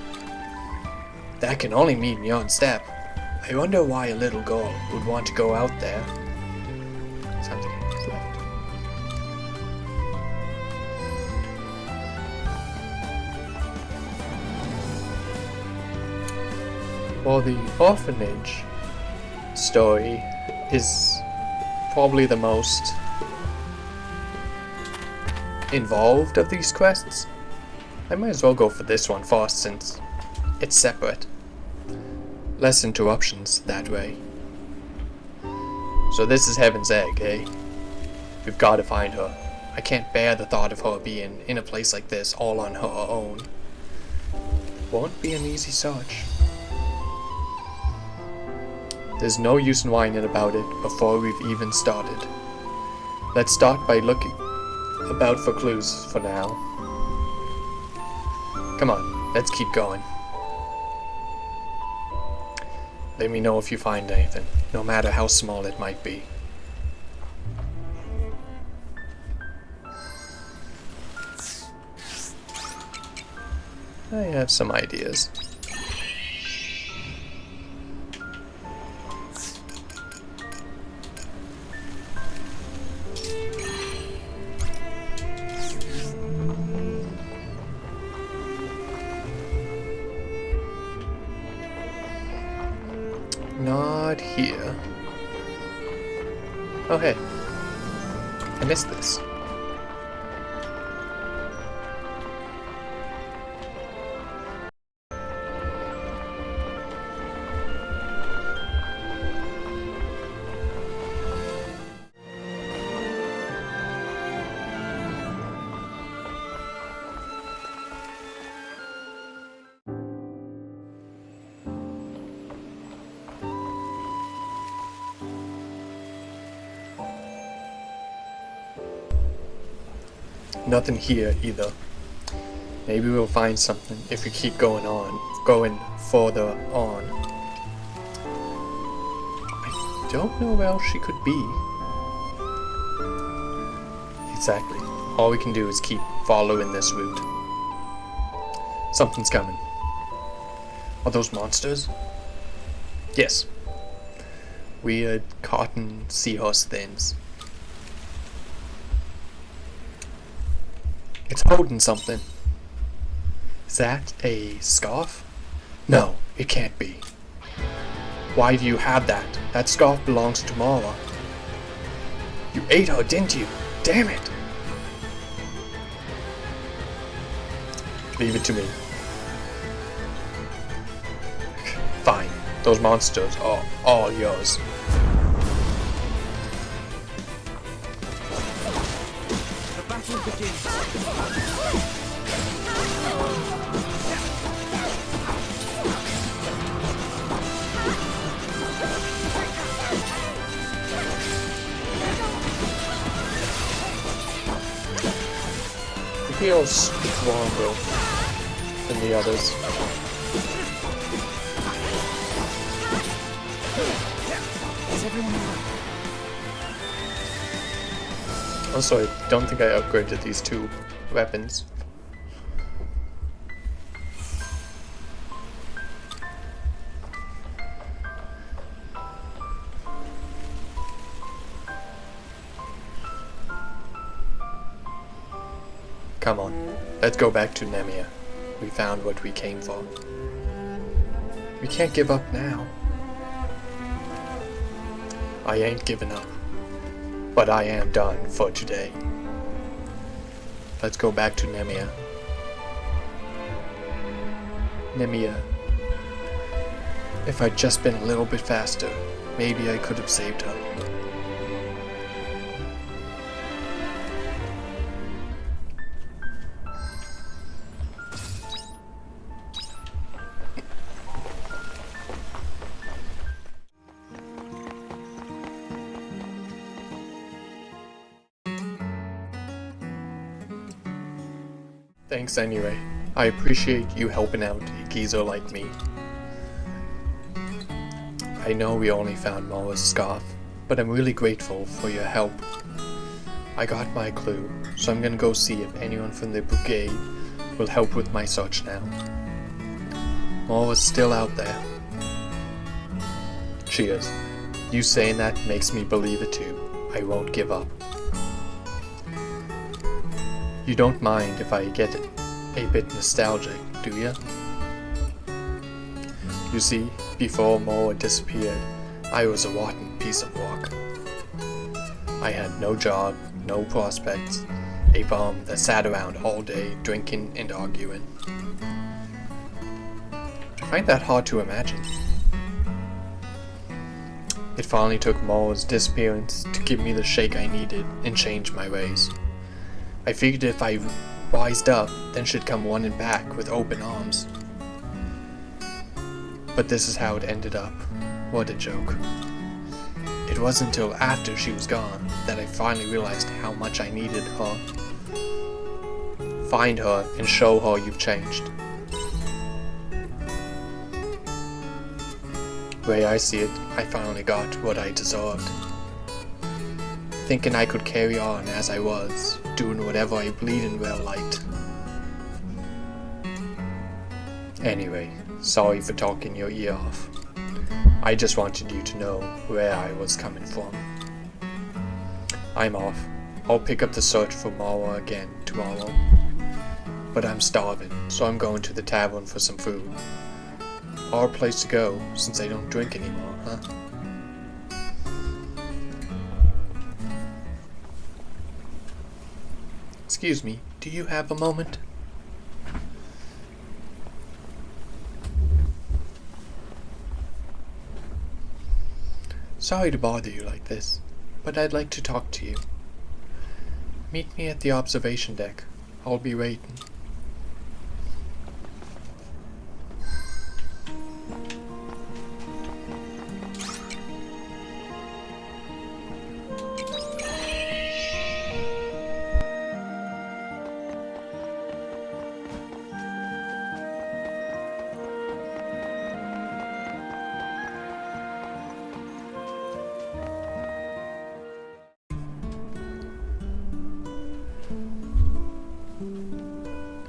That can only mean Yon Step. I wonder why a little girl would want to go out there. Sounds like it's left. Well, the orphanage story is probably the most involved of these quests. I might as well go for this one first since it's separate. Less interruptions that way. So this is Heaven's Egg, eh? We've got to find her. I can't bear the thought of her being in a place like this all on her own. Won't be an easy search. There's no use in whining about it before we've even started. Let's start by looking about for clues for now. Come on, let's keep going. Let me know if you find anything, no matter how small it might be. I have some ideas. Not here. Oh hey, I missed this. Nothing here either. Maybe we'll find something if we keep going further on. I don't know where else she could be. Exactly. All we can do is keep following this route. Something's coming. Are those monsters? Yes. Weird cotton seahorse things. It's holding something. Is that a scarf? No, it can't be. Why do you have that? That scarf belongs to Mara. You ate her, didn't you? Damn it! Leave it to me. Fine. Those monsters are all yours. The battle begins. He feels stronger than the others. Is everyone alright? Also, I don't think I upgraded these two weapons. Come on, let's go back to Nemea. We found what we came for. We can't give up now. I ain't giving up. But I am done for today. Let's go back to Nemea. Nemea. If I'd just been a little bit faster, maybe I could have saved her. Thanks anyway. I appreciate you helping out a geezer like me. I know we only found Mara's scarf, but I'm really grateful for your help. I got my clue, so I'm gonna go see if anyone from the brigade will help with my search now. Mara's still out there. Cheers. You saying that makes me believe it too. I won't give up. You don't mind if I get a bit nostalgic, do ya? You see, before Moa disappeared, I was a rotten piece of rock. I had no job, no prospects, a bum that sat around all day drinking and arguing. I find that hard to imagine. It finally took Moa's disappearance to give me the shake I needed and change my ways. I figured if I wised up, then she'd come running back with open arms. But this is how it ended up. What a joke. It wasn't until after she was gone that I finally realized how much I needed her. Find her and show her you've changed. The way I see it, I finally got what I deserved. Thinking I could carry on as I was, doing whatever I bleeding well liked. Anyway, sorry for talking your ear off. I just wanted you to know where I was coming from. I'm off. I'll pick up the search for Mara again tomorrow. But I'm starving, so I'm going to the tavern for some food. Our place to go, since I don't drink anymore, huh? Excuse me, do you have a moment? Sorry to bother you like this, but I'd like to talk to you. Meet me at the observation deck. I'll be waiting.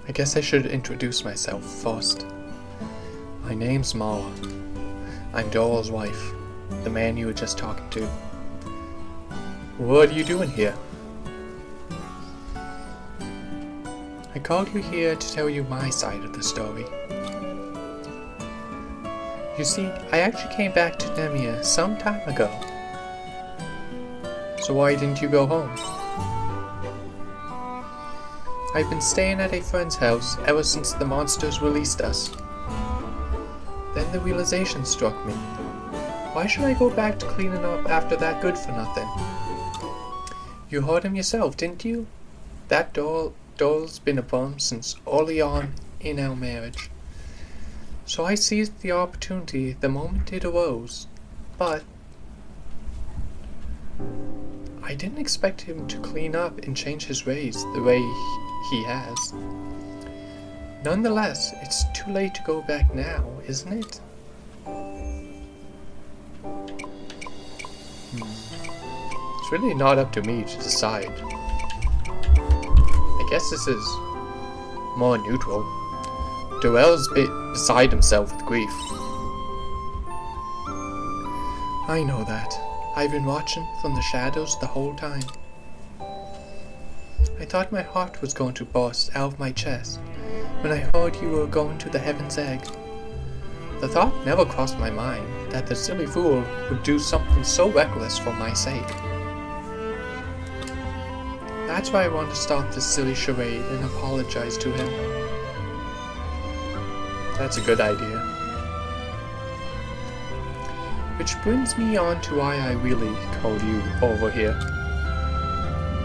I guess I should introduce myself first. My name's Mara. I'm Doral's wife, the man you were just talking to. What are you doing here? I called you here to tell you my side of the story. You see, I actually came back to Nemea some time ago. So why didn't you go home? I've been staying at a friend's house ever since the monsters released us. Then the realization struck me. Why should I go back to cleaning up after that good for nothing? You heard him yourself, didn't you? That doll's been a bum since early on in our marriage. So I seized the opportunity the moment it arose. But I didn't expect him to clean up and change his ways the way he has. Nonetheless, it's too late to go back now, isn't it? It's really not up to me to decide. I guess this is more neutral. Doral's beside himself with grief. I know that. I've been watching from the shadows the whole time. I thought my heart was going to burst out of my chest when I heard you were going to the Heaven's Egg. The thought never crossed my mind that the silly fool would do something so reckless for my sake. That's why I want to stop this silly charade and apologize to him. That's a good idea. Which brings me on to why I really called you over here.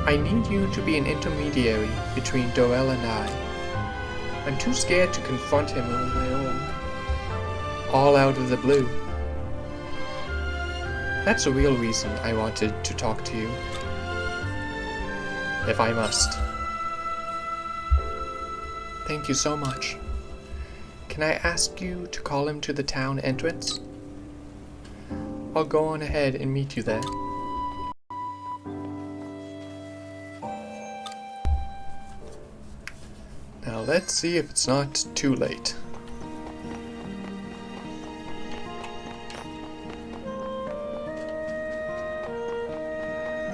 I need you to be an intermediary between Doral and I. I'm too scared to confront him on my own. All out of the blue. That's the real reason I wanted to talk to you. If I must. Thank you so much. Can I ask you to call him to the town entrance? I'll go on ahead and meet you there. Now let's see if it's not too late.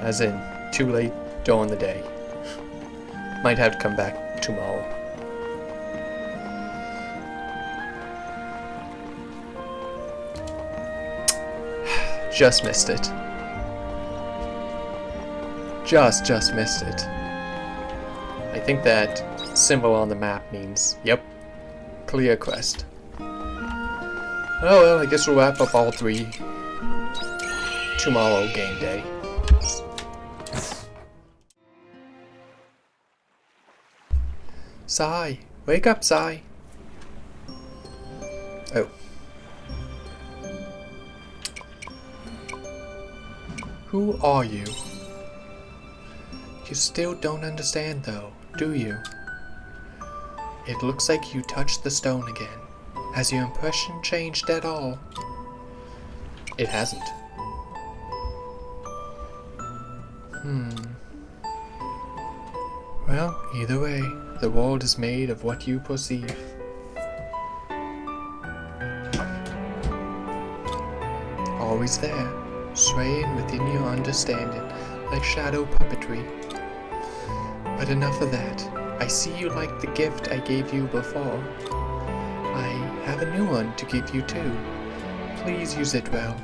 As in, too late during the day. Might have to come back tomorrow. Just missed it. Just missed it. I think that symbol on the map means, yep, clear quest. Oh well, I guess we'll wrap up all 3 tomorrow game day. Sai, wake up, Sai. Oh. Who are you? You still don't understand though, do you? It looks like you touched the stone again. Has your impression changed at all? It hasn't. Well, either way, the world is made of what you perceive. Always there, swaying within your understanding, like shadow puppetry. But enough of that. I see you like the gift I gave you before. I have a new one to give you too. Please use it well.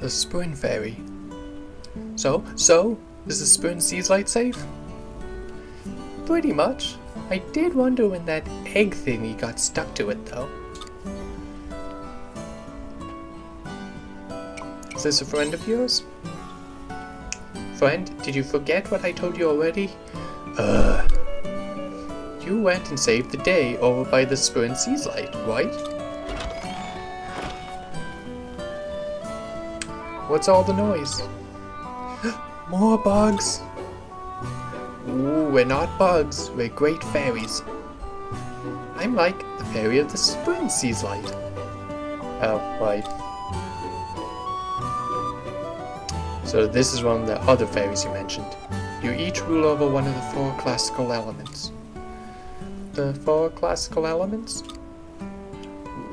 The Spoon Fairy. So, is the Spoon Seas light safe? Pretty much. I did wonder when that egg thingy got stuck to it though. Is this a friend of yours? Friend, did you forget what I told you already? You went and saved the day over by the Spoon Seas light, right? What's all the noise? More bugs! Ooh, we're not bugs, we're great fairies. I'm like the fairy of the Spoon Seas light. Oh, right. So this is one of the other fairies you mentioned. You each rule over one of the 4 classical elements. The 4 classical elements?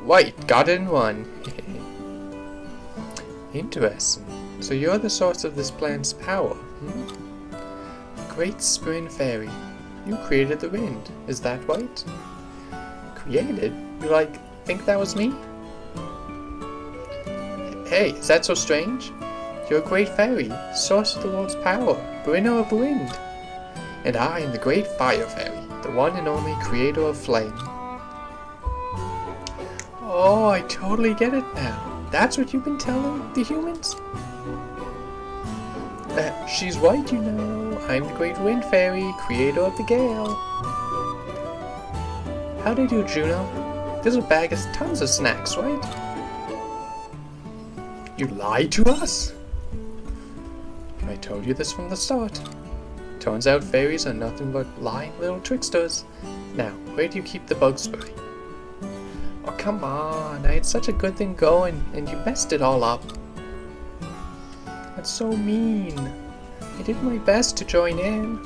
Right, got it in one. Interesting. So you're the source of this planet's power, Great Spoon Fairy. You created the wind, is that right? Created? You think that was me? Hey, is that so strange? You're a great fairy, source of the world's power, bringer of wind. And I am the great fire fairy, the one and only creator of flame. Oh, I totally get it now. That's what you've been telling the humans? She's right, you know. I'm the great wind fairy, creator of the gale. How do you do, Juno? There's a bag of tons of snacks, right? You lied to us? I told you this from the start. Turns out fairies are nothing but lying little tricksters. Now, where do you keep the bug spray? Oh, come on. I had such a good thing going, and you messed it all up. That's so mean. I did my best to join in.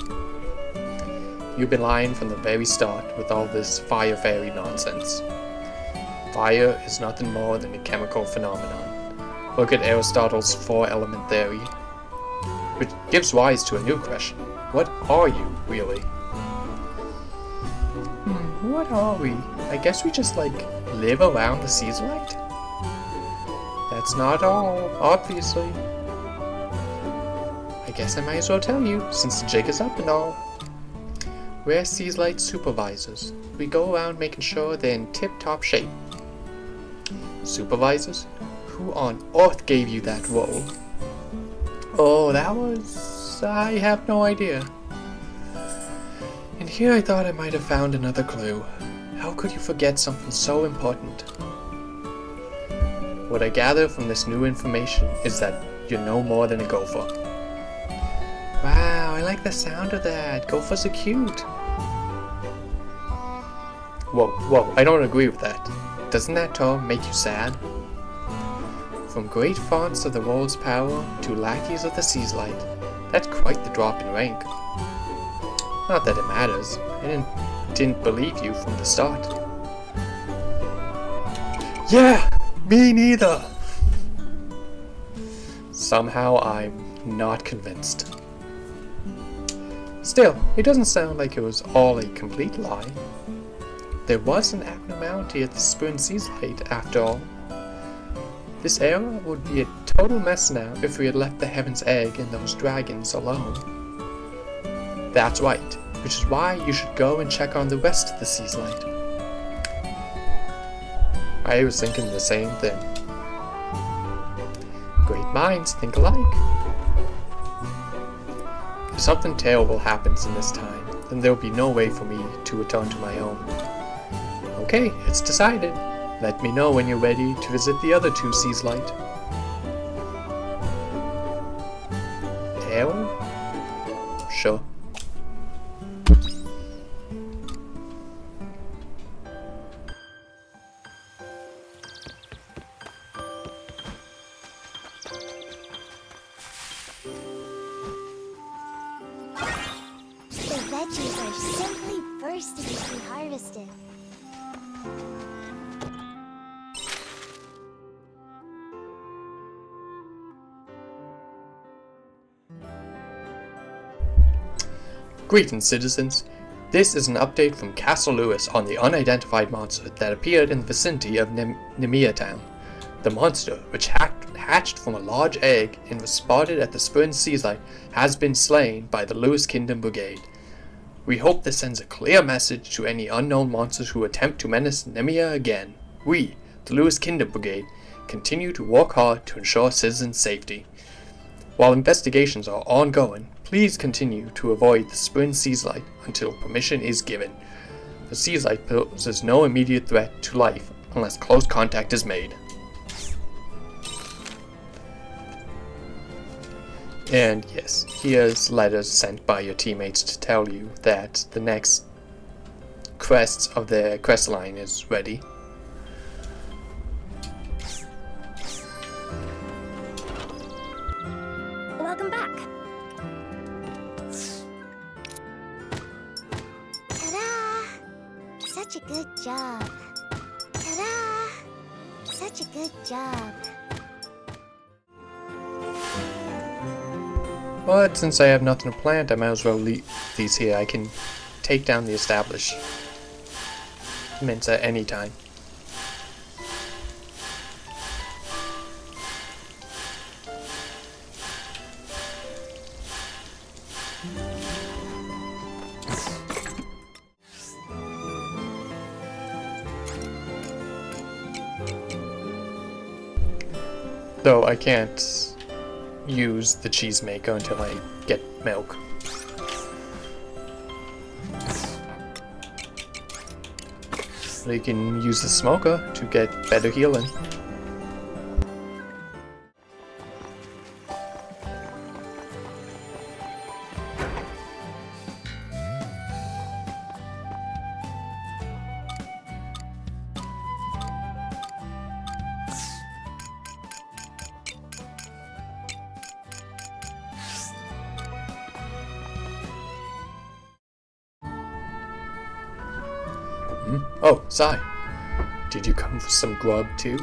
You've been lying from the very start with all this fire fairy nonsense. Fire is nothing more than a chemical phenomenon. Look at Aristotle's 4-element theory. Which gives rise to a new question. What are you, really? What are we? I guess we just, live around the sea's light? That's not all, obviously. I guess I might as well tell you, since the jig is up and all. We're Seas Light supervisors. We go around making sure they're in tip-top shape. Supervisors? Who on earth gave you that role? Oh, that was... I have no idea. And here I thought I might have found another clue. How could you forget something so important? What I gather from this new information is that you're no more than a gopher. Wow, I like the sound of that. Gophers are cute. Whoa, I don't agree with that. Doesn't that term make you sad? From great fonts of the world's power to lackeys of the sea's light. That's quite the drop in rank. Not that it matters. I didn't believe you from the start. Yeah, me neither. Somehow I'm not convinced. Still, it doesn't sound like it was all a complete lie. There was an abnormality at the Spoon Sea's light after all. This era would be a total mess now if we had left the Heaven's Egg and those dragons alone. That's right, which is why you should go and check on the rest of the Sea's light. I was thinking the same thing. Great minds think alike. If something terrible happens in this time, then there will be no way for me to return to my own. Okay, it's decided. Let me know when you're ready to visit the other two Seas light. Terror? Sure. The veggies are simply bursting to be harvested. Greetings, citizens. This is an update from Castle Lewis on the unidentified monster that appeared in the vicinity of Nemea town. The monster, which hatched from a large egg and was spotted at the Spurn Seas light, has been slain by the Lewis Kingdom Brigade. We hope this sends a clear message to any unknown monsters who attempt to menace Nemea again. We, the Lewis Kingdom Brigade, continue to work hard to ensure citizens' safety. While investigations are ongoing, please continue to avoid the Spurn Seas light until permission is given. The Seas light poses no immediate threat to life unless close contact is made. And yes, here's letters sent by your teammates to tell you that the next crest of their crest line is ready. Welcome back. Ta-da! Such a good job. Ta-da! Such a good job. But since I have nothing to plant, I might as well leave these here. I can take down the establishments at any time. Though I can't use the cheese maker until I get milk. But you can use the smoker to get better healing. Oh, Sai. Did you come for some grub too?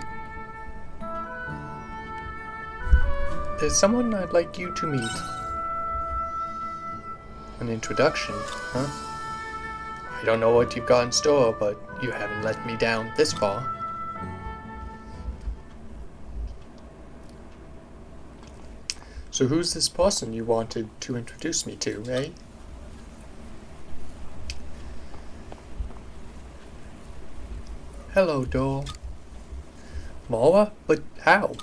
There's someone I'd like you to meet. An introduction, huh? I don't know what you've got in store, but you haven't let me down this far. So who's this person you wanted to introduce me to, eh? Hello, doll. Mawa? But how?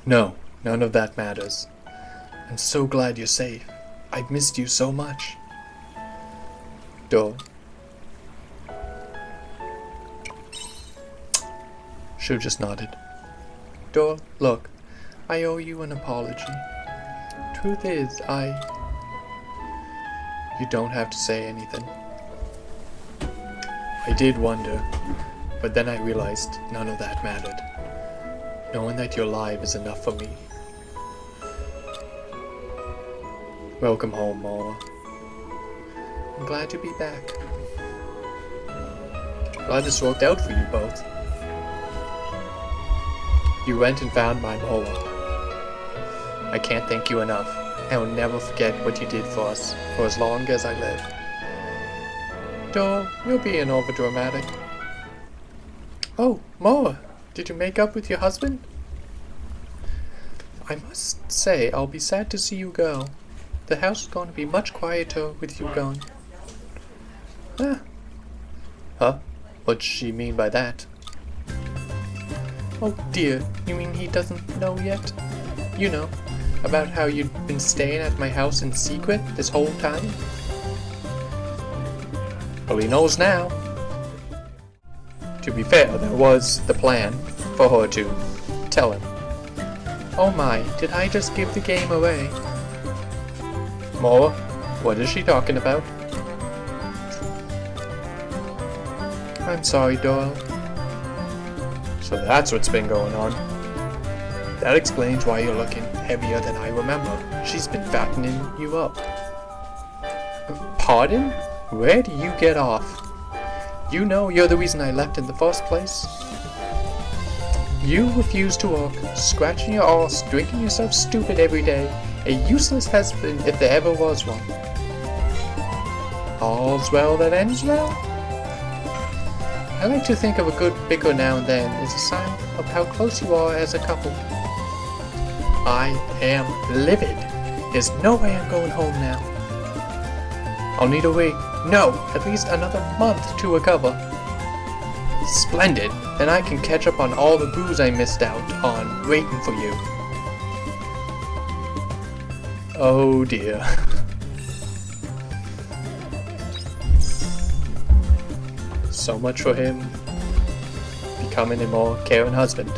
No, none of that matters. I'm so glad you're safe. I've missed you so much. Doll. Shu just nodded. Doll, look, I owe you an apology. Truth is, You don't have to say anything. I did wonder, but then I realized none of that mattered. Knowing that you're alive is enough for me. Welcome home, Mama. I'm glad to be back. Glad this worked out for you both. You went and found my Moa. I can't thank you enough. I will never forget what you did for us, for as long as I live. Dole, you're being overdramatic. Oh, Moa, did you make up with your husband? I must say, I'll be sad to see you go. The house is going to be much quieter with you gone. Ah. Huh? What'd she mean by that? Oh dear, you mean he doesn't know yet? You know, about how you'd been staying at my house in secret this whole time? Well, he knows now. To be fair, that was the plan, for her to tell him. Oh my, did I just give the game away? Moa, what is she talking about? I'm sorry, Doyle. So that's what's been going on. That explains why you're looking heavier than I remember. She's been fattening you up. Pardon? Where do you get off? You know you're the reason I left in the first place. You refuse to work, scratching your arse, drinking yourself stupid every day. A useless husband if there ever was one. All's well that ends well? I like to think of a good bicker now and then as a sign of how close you are as a couple. I am livid. There's no way I'm going home now. I'll need a week. No, at least another month to recover. Splendid. Then I can catch up on all the booze I missed out on waiting for you. Oh dear. So much for him becoming a more caring husband.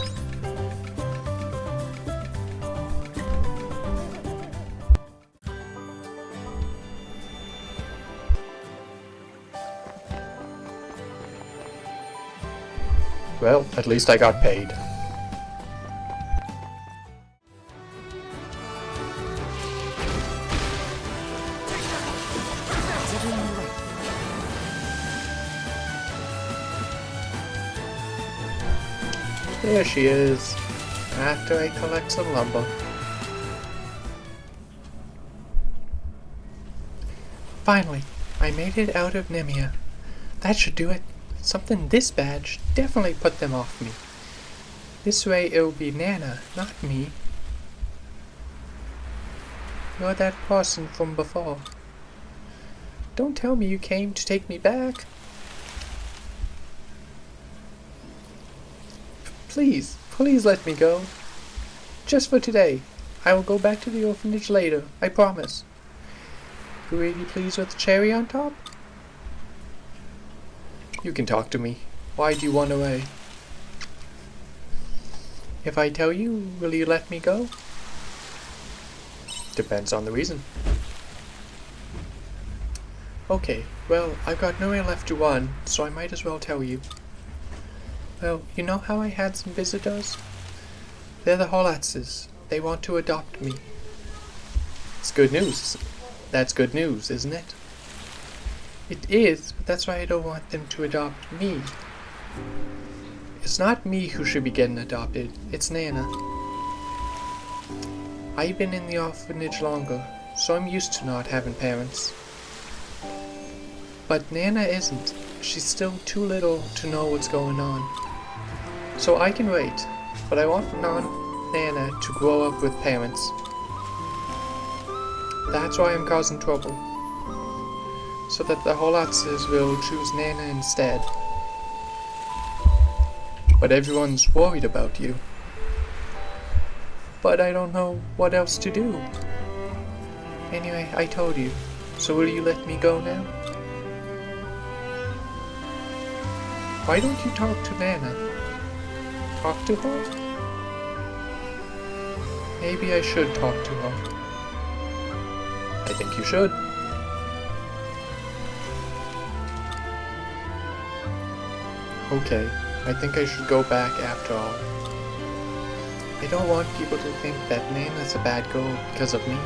Well, at least I got paid. Is everyone awake? There she is, after I collect some lumber. Finally, I made it out of Nemea. That should do it. Something this bad should definitely put them off me. This way it'll be Nana, not me. You're that person from before. Don't tell me you came to take me back. Please, please let me go. Just for today. I will go back to the orphanage later, I promise. You really pleased with the cherry on top? You can talk to me. Why do you run away? If I tell you, will you let me go? Depends on the reason. Okay, well, I've got nowhere left to run, so I might as well tell you. Well, you know how I had some visitors? They're the Holatses. They want to adopt me. It's good news. That's good news, isn't it? It is, but that's why I don't want them to adopt me. It's not me who should be getting adopted, it's Nana. I've been in the orphanage longer, so I'm used to not having parents. But Nana isn't. She's still too little to know what's going on. So I can wait, but I want Nana to grow up with parents. That's why I'm causing trouble. So that the Holatses will choose Nana instead. But everyone's worried about you. But I don't know what else to do. Anyway, I told you. So will you let me go now? Why don't you talk to Nana? Talk to her? Maybe I should talk to her. I think you should. Okay, I think I should go back after all. I don't want people to think that Nana's a bad girl because of me.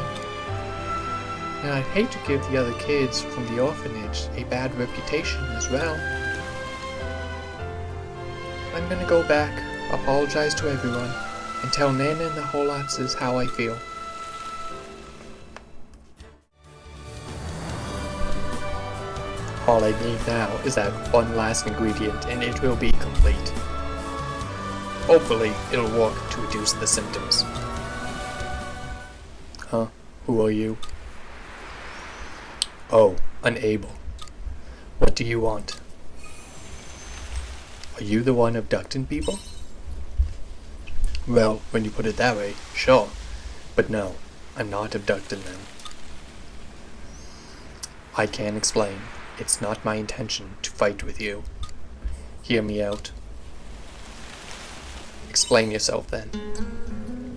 And I'd hate to give the other kids from the orphanage a bad reputation as well. I'm gonna go back, apologize to everyone, and tell Nana and the Holotses how I feel. All I need now is that one last ingredient and it will be complete. Hopefully, it'll work to reduce the symptoms. Huh? Who are you? Oh, unable. What do you want? Are you the one abducting people? Well, when you put it that way, sure. But no, I'm not abducting them. I can't explain. It's not my intention to fight with you. Hear me out. Explain yourself then.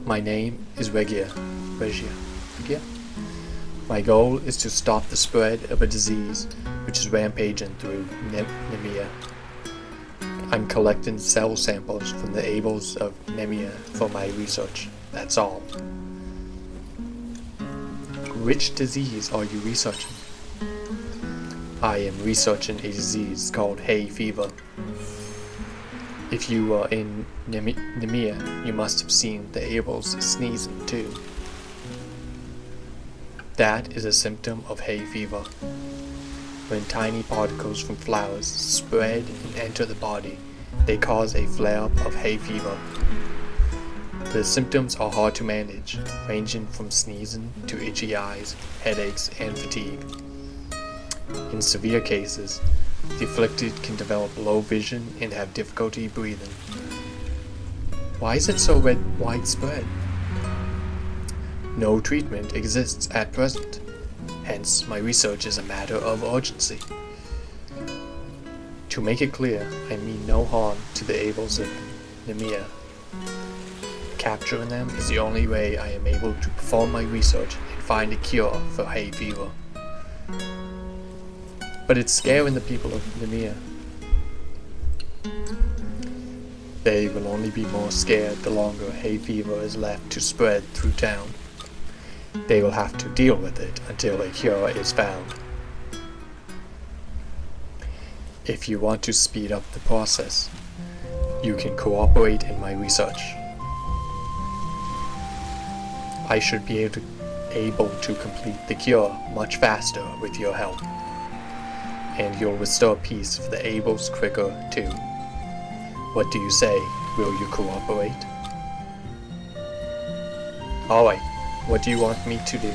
My name is Regia. Regia? My goal is to stop the spread of a disease which is rampaging through Nemea. I'm collecting cell samples from the ables of Nemea for my research. That's all. Which disease are you researching? I am researching a disease called hay fever. If you were in Nemea, you must have seen the ables sneezing too. That is a symptom of hay fever. When tiny particles from flowers spread and enter the body, they cause a flare-up of hay fever. The symptoms are hard to manage, ranging from sneezing to itchy eyes, headaches, and fatigue. In severe cases, the afflicted can develop low vision and have difficulty breathing. Why is it so widespread? No treatment exists at present, hence my research is a matter of urgency. To make it clear, I mean no harm to the ables of Nemea. Capturing them is the only way I am able to perform my research and find a cure for hay fever. But it's scaring the people of Nemea. They will only be more scared the longer hay fever is left to spread through town. They will have to deal with it until a cure is found. If you want to speed up the process, you can cooperate in my research. I should be able to complete the cure much faster with your help. And you'll restore peace for the ables quicker too. What do you say? Will you cooperate? Alright, what do you want me to do?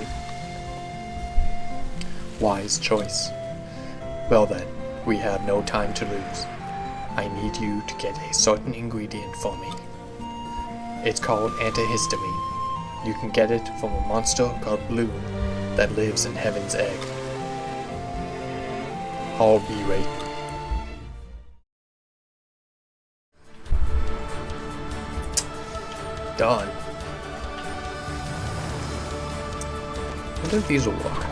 Wise choice. Well then, we have no time to lose. I need you to get a certain ingredient for me. It's called antihistamine. You can get it from a monster called Bloom that lives in Heaven's Egg. I'll be waiting. Done. I wonder if these will work.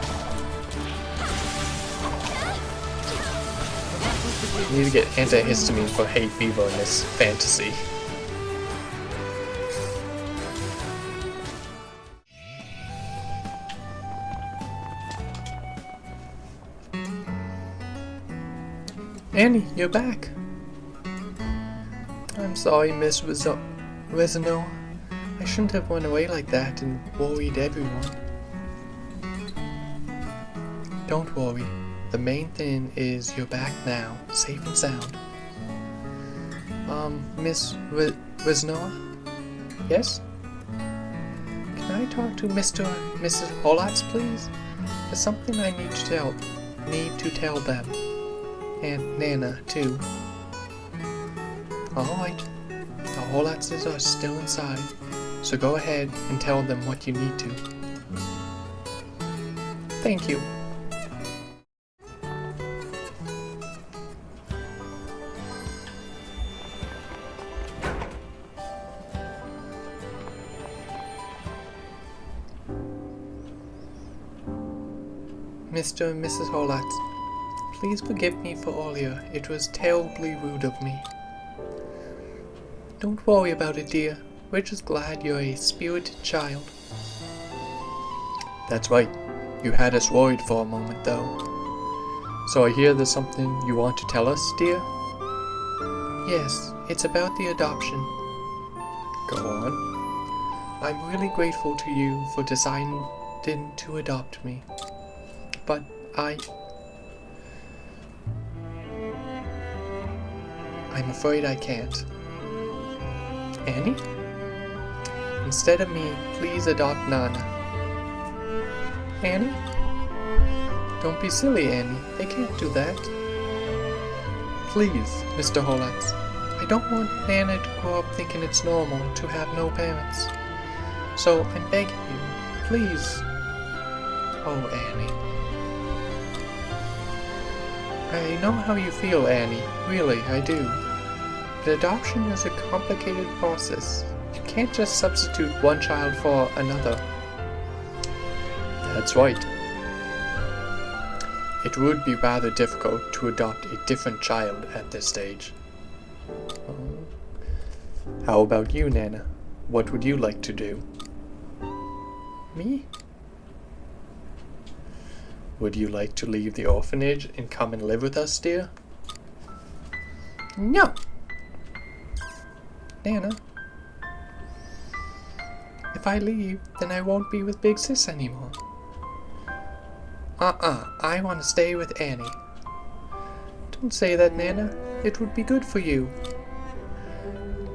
I need to get antihistamine for hay fever in this fantasy. Annie, you're back. I'm sorry, Miss Resino. I shouldn't have run away like that and worried everyone. Don't worry. The main thing is you're back now, safe and sound. Miss Resino? Yes? Can I talk to Mr. and Mrs. Holotz, please? There's something I need to tell them. And Nana, too. Alright. The Holotzes are still inside, so go ahead and tell them what you need to. Thank you. Mr. and Mrs. Holotz, please forgive me for earlier. It was terribly rude of me. Don't worry about it, dear. We're just glad you're a spirited child. That's right. You had us worried for a moment, though. So I hear there's something you want to tell us, dear? Yes, it's about the adoption. Go on. I'm really grateful to you for deciding to adopt me. But I'm afraid I can't. Annie? Instead of me, please adopt Nana. Annie? Don't be silly, Annie. They can't do that. Please, Mr. Holatz. I don't want Nana to grow up thinking it's normal to have no parents. So I'm begging you, please. Oh, Annie. I know how you feel, Annie. Really, I do. But adoption is a complicated process. You can't just substitute one child for another. That's right. It would be rather difficult to adopt a different child at this stage. How about you, Nana? What would you like to do? Me? Would you like to leave the orphanage and come and live with us, dear? No! Nana? If I leave, then I won't be with Big Sis anymore. I want to stay with Annie. Don't say that, Nana. It would be good for you.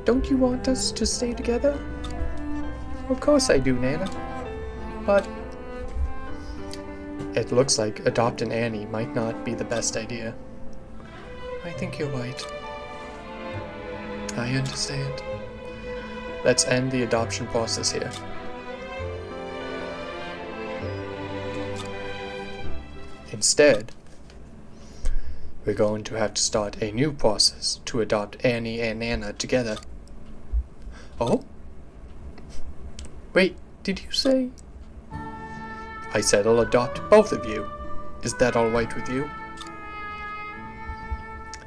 Don't you want us to stay together? Of course I do, Nana. But it looks like adopting Annie might not be the best idea. I think you're right. I understand. Let's end the adoption process here. Instead, we're going to have to start a new process to adopt Annie and Nana together. Oh? Wait, did you say? I said I'll adopt both of you. Is that all right with you?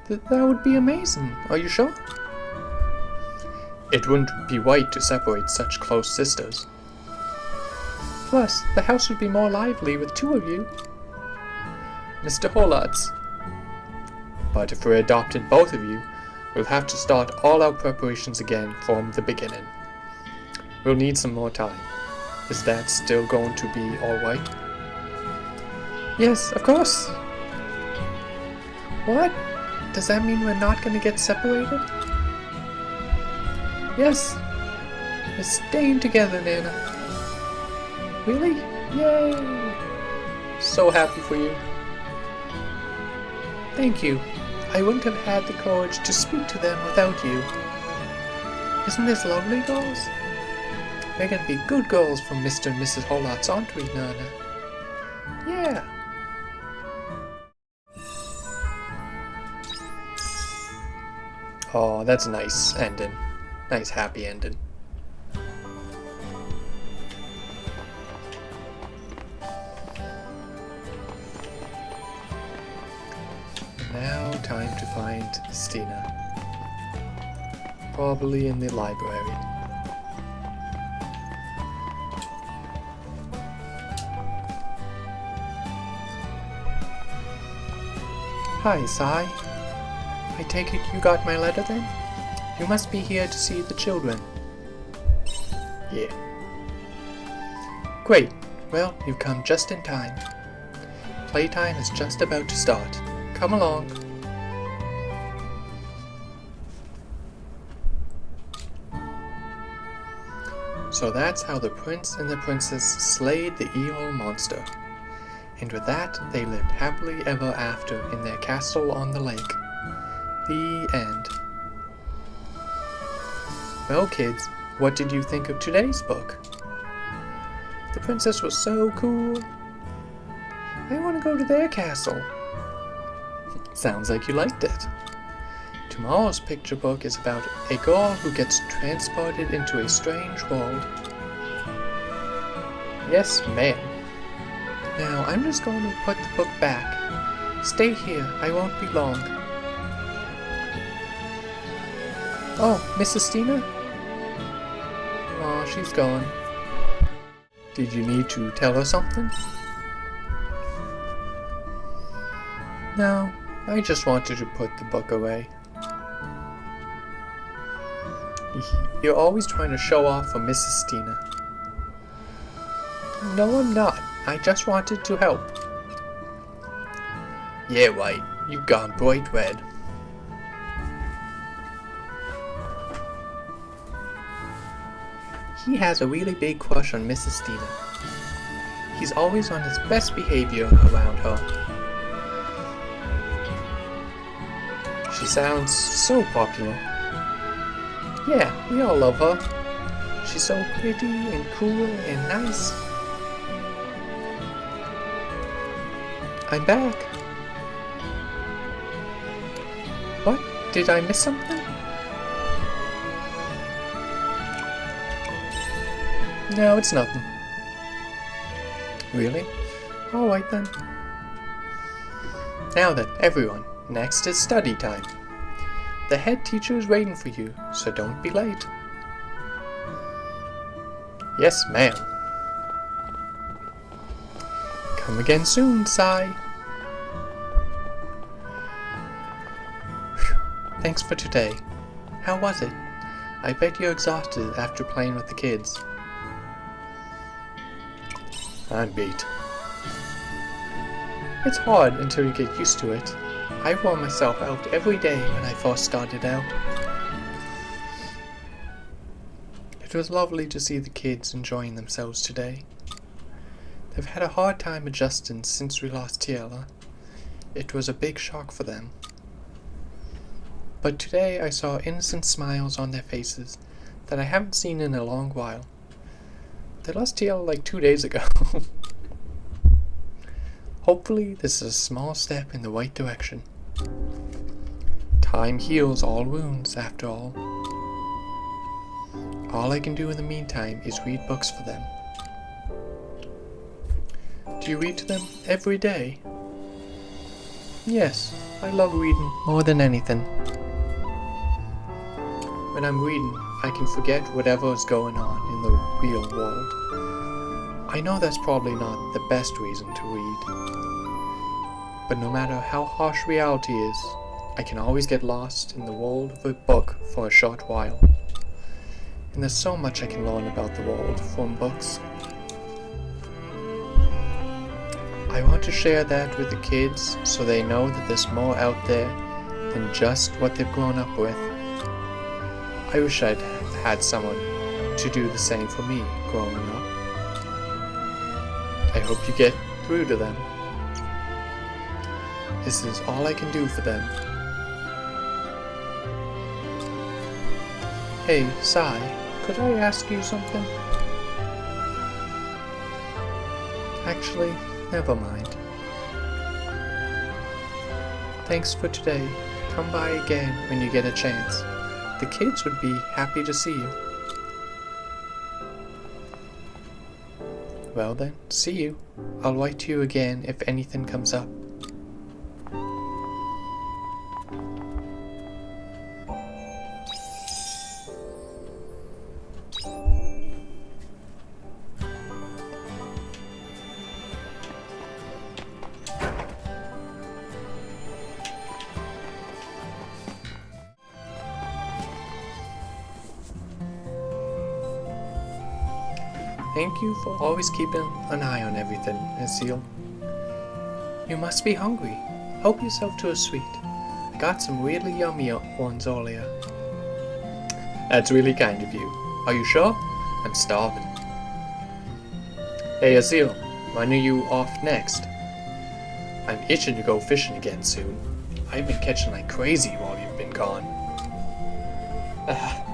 That would be amazing. Are you sure? It wouldn't be right to separate such close sisters. Plus, the house would be more lively with two of you. Mr. Holatz. But if we're adopting both of you, we'll have to start all our preparations again from the beginning. We'll need some more time. Is that still going to be alright? Yes, of course. What? Does that mean we're not going to get separated? Yes. We're staying together, Nana. Really? Yay! So happy for you. Thank you. I wouldn't have had the courage to speak to them without you. Isn't this lovely, girls? We're gonna be good girls from Mr. and Mrs. Holatz, aren't we, Nana? Yeah. Oh, that's a nice ending. Nice happy ending. Now time to find Stina. Probably in the library. Hi, Sai. I take it you got my letter then? You must be here to see the children. Yeah. Great. Well, you've come just in time. Playtime is just about to start. Come along. So that's how the prince and the princess slayed the evil monster. And with that, they lived happily ever after in their castle on the lake. The end. Well, kids, what did you think of today's book? The princess was so cool. I want to go to their castle. Sounds like you liked it. Tomorrow's picture book is about a girl who gets transported into a strange world. Yes, ma'am. Now, I'm just going to put the book back. Stay here, I won't be long. Oh, Mrs. Stina? she's gone. Did you need to tell her something? No, I just wanted to put the book away. You're always trying to show off for Mrs. Stina. No, I'm not. I just wanted to help. Yeah, right. You've gone bright red. He has a really big crush on Mrs. Stina. He's always on his best behavior around her. She sounds so popular. Yeah, we all love her. She's so pretty and cool and nice. I'm back. What? Did I miss something? No, it's nothing. Really? Alright then. Now then, everyone, next is study time. The head teacher is waiting for you, so don't be late. Yes, ma'am. Come again soon, Sai. Thanks for today. How was it? I bet you're exhausted after playing with the kids. I'm beat. It's hard until you get used to it. I wore myself out every day when I first started out. It was lovely to see the kids enjoying themselves today. They've had a hard time adjusting since we lost Tiela. It was a big shock for them. But today I saw innocent smiles on their faces that I haven't seen in a long while. They lost Tiela like 2 days ago. Hopefully this is a small step in the right direction. Time heals all wounds, after all. All I can do in the meantime is read books for them. Do you read to them every day? Yes, I love reading more than anything. When I'm reading, I can forget whatever is going on in the real world. I know that's probably not the best reason to read. But no matter how harsh reality is, I can always get lost in the world of a book for a short while. And there's so much I can learn about the world from books. I want to share that with the kids so they know that there's more out there than just what they've grown up with. I wish I'd had someone to do the same for me growing up. I hope you get through to them. This is all I can do for them. Hey, Sai, could I ask you something? Actually, never mind. Thanks for today. Come by again when you get a chance. The kids would be happy to see you. Well then, see you. I'll write to you again if anything comes up. Thank you for always keeping an eye on everything, Azil. You must be hungry. Help yourself to a sweet. I got some really yummy ones earlier. That's really kind of you. Are you sure? I'm starving. Hey Azil, when are you off next? I'm itching to go fishing again soon. I've been catching like crazy while you've been gone.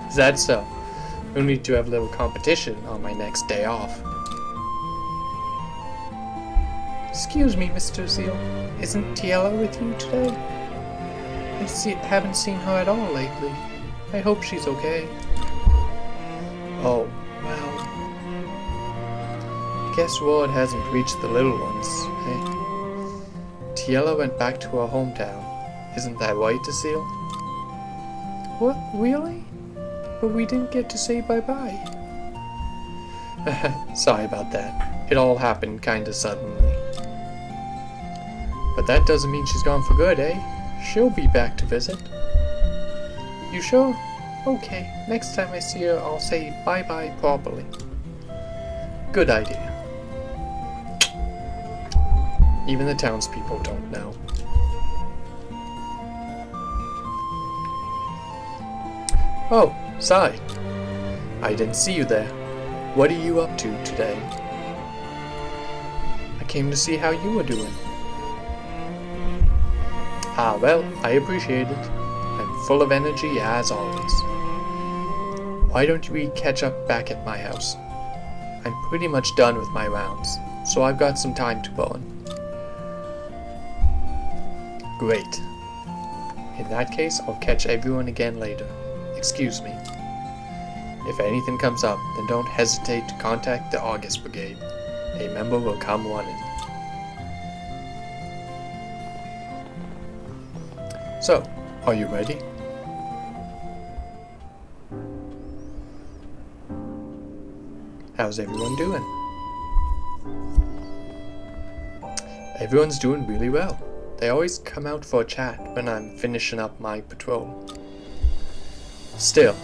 Is that so? We'll need to have a little competition on my next day off. Excuse me, Mr. Seal. Isn't Tiela with you today? Haven't seen her at all lately. I hope she's okay. Oh, well. I guess word hasn't reached the little ones, eh? Tiela went back to her hometown. Isn't that right, Seal? What? Really? But we didn't get to say bye-bye. Sorry about that. It all happened kinda suddenly. But that doesn't mean she's gone for good, eh? She'll be back to visit. You sure? Okay, next time I see her, I'll say bye-bye properly. Good idea. Even the townspeople don't know. Oh, Sai. I didn't see you there. What are you up to today? I came to see how you were doing. Ah, well, I appreciate it. I'm full of energy as always. Why don't we catch up back at my house? I'm pretty much done with my rounds, so I've got some time to burn. Great. In that case, I'll catch everyone again later. Excuse me. If anything comes up, then don't hesitate to contact the August Brigade. A member will come running. So, are you ready? How's everyone doing? Everyone's doing really well. They always come out for a chat when I'm finishing up my patrol. Still,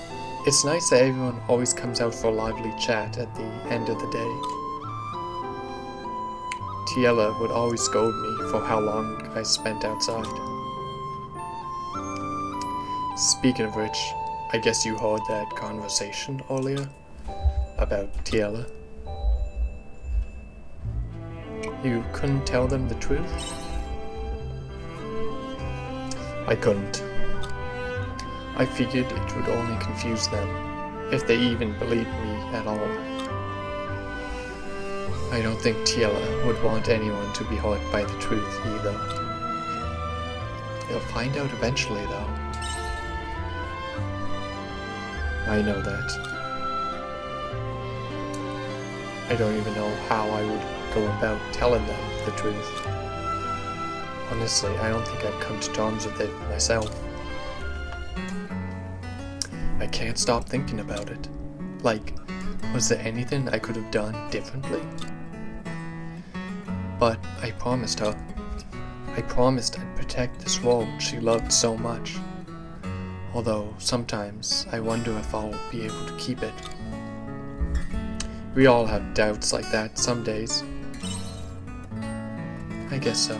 it's nice that everyone always comes out for a lively chat at the end of the day. Tiella would always scold me for how long I spent outside. Speaking of which, I guess you heard that conversation earlier about Tiella. You couldn't tell them the truth? I couldn't. I figured it would only confuse them, if they even believed me at all. I don't think Tiella would want anyone to be hurt by the truth either. They'll find out eventually though. I know that. I don't even know how I would go about telling them the truth. Honestly, I don't think I've come to terms with it myself. I can't stop thinking about it. Like, was there anything I could have done differently? But I promised her. I promised I'd protect this world she loved so much. Although, sometimes I wonder if I'll be able to keep it. We all have doubts like that some days. I guess so.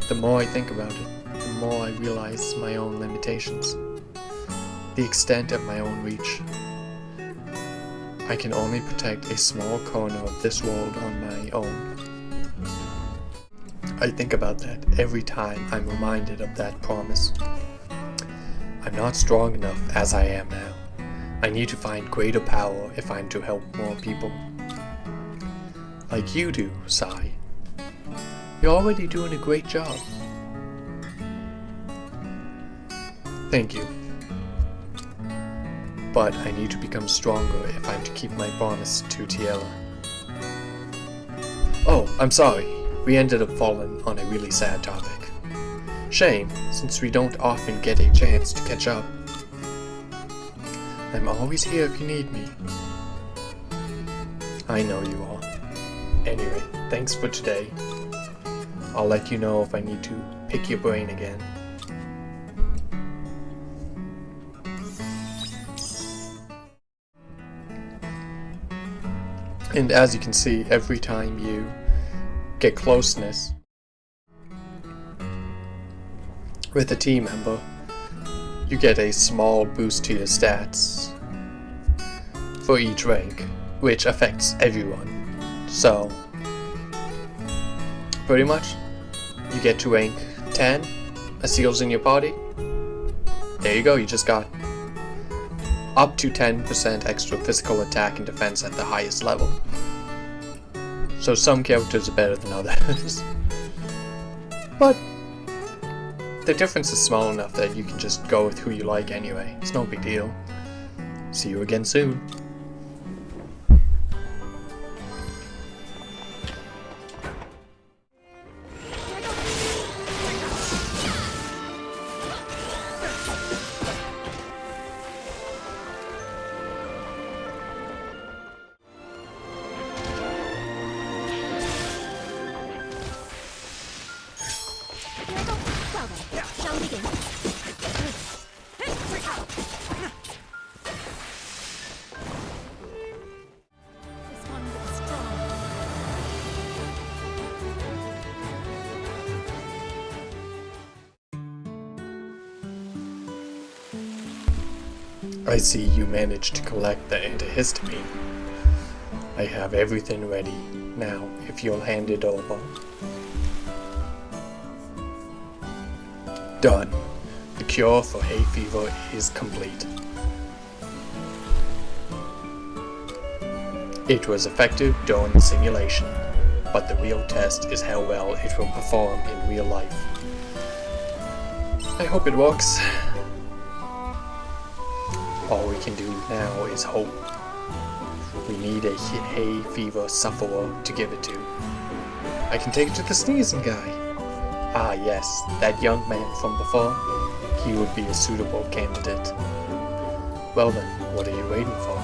The more I think about it, the more I realize my own limitations. The extent of my own reach. I can only protect a small corner of this world on my own. I think about that every time I'm reminded of that promise. I'm not strong enough as I am now. I need to find greater power if I'm to help more people. Like you do, Sai. You're already doing a great job. Thank you. But I need to become stronger if I'm to keep my promise to Tiella. Oh, I'm sorry. We ended up falling on a really sad topic. Shame, since we don't often get a chance to catch up. I'm always here if you need me. I know you are. Anyway, thanks for today. I'll let you know if I need to pick your brain again. And as you can see, every time you get closeness with a team member, you get a small boost to your stats for each rank, which affects everyone. So, pretty much, you get to rank 10, a seal's in your party. There you go, you just got up to 10% extra physical attack and defense at the highest level. So some characters are better than others. But the difference is small enough that you can just go with who you like anyway. It's no big deal. See you again soon. Now then, shall we begin? This one looks strong. I see you managed to collect the antihistamine. I have everything ready. Now, if you'll hand it over. Done. The cure for hay fever is complete. It was effective during the simulation, but the real test is how well it will perform in real life. I hope it works. All we can do now is hope. We need a hay fever sufferer to give it to. I can take it to the sneezing guy. Ah yes, that young man from before. He would be a suitable candidate. Well then, what are you waiting for?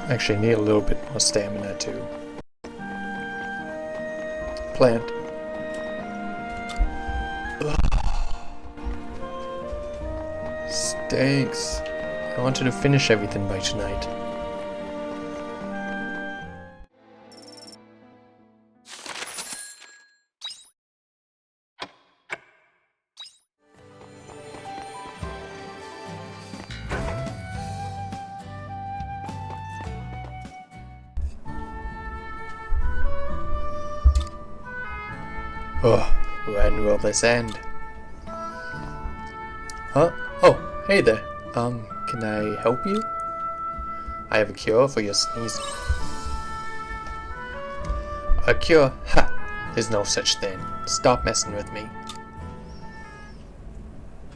Actually, I need a little bit more stamina too. Plant. Stinks. I wanted to finish everything by tonight. When will this end? Huh? Oh, hey there. Can I help you? I have a cure for your sneeze. A cure? Ha! There's no such thing. Stop messing with me.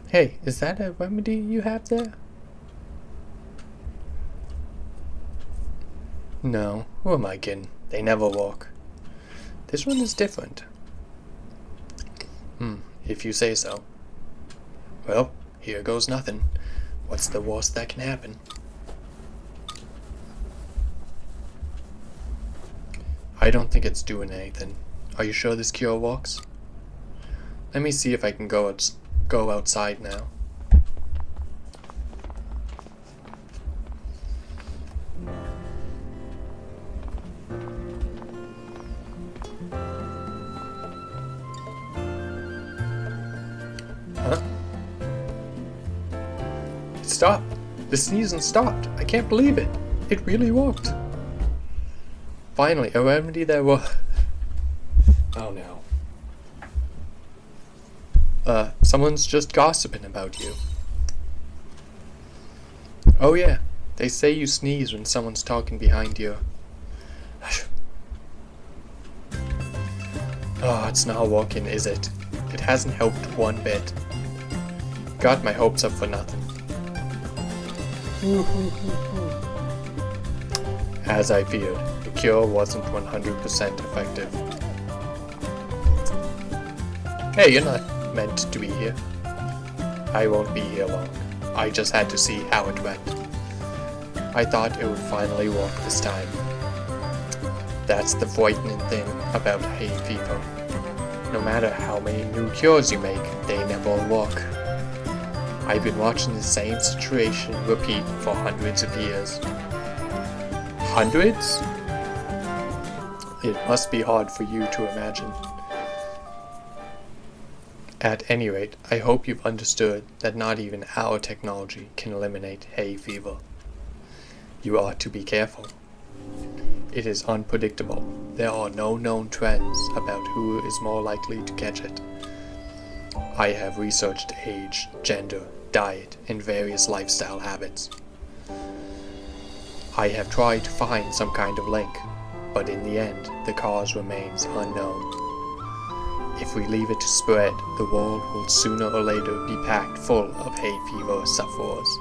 Hey, is that a remedy you have there? No, who am I kidding? They never work. This one is different. If you say so. Well, here goes nothing. What's the worst that can happen? I don't think it's doing anything. Are you sure this cure works? Let me see if I can go outside now. Huh? It stopped. The sneezing stopped. I can't believe it. It really worked. Finally, a remedy that will... Oh no. Someone's just gossiping about you. Oh yeah, they say you sneeze when someone's talking behind you. Oh, it's not working, is it? It hasn't helped one bit. Got my hopes up for nothing. As I feared, the cure wasn't 100% effective. Hey, you're not meant to be here. I won't be here long. I just had to see how it went. I thought it would finally work this time. That's the frightening thing about hay fever. No matter how many new cures you make, they never work. I've been watching the same situation repeat for hundreds of years. Hundreds? It must be hard for you to imagine. At any rate, I hope you've understood that not even our technology can eliminate hay fever. You ought to be careful. It is unpredictable. There are no known trends about who is more likely to catch it. I have researched age, gender, diet, and various lifestyle habits. I have tried to find some kind of link, but in the end, the cause remains unknown. If we leave it to spread, the world will sooner or later be packed full of hay fever sufferers.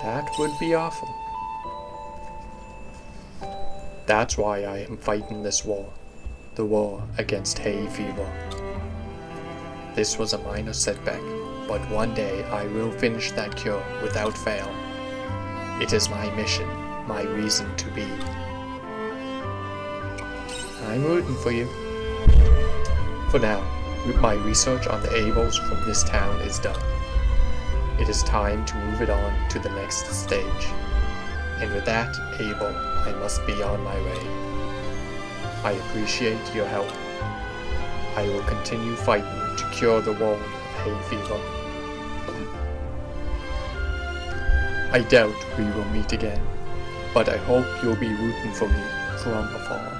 That would be awful. That's why I am fighting this war. The war against hay fever. This was a minor setback, but one day I will finish that cure without fail. It is my mission, my reason to be. I'm rooting for you. For now, my research on the Abels from this town is done. It is time to move it on to the next stage. And with that, Abel, I must be on my way. I appreciate your help. I will continue fighting to cure the world of hay fever. I doubt we will meet again, but I hope you'll be rooting for me from afar.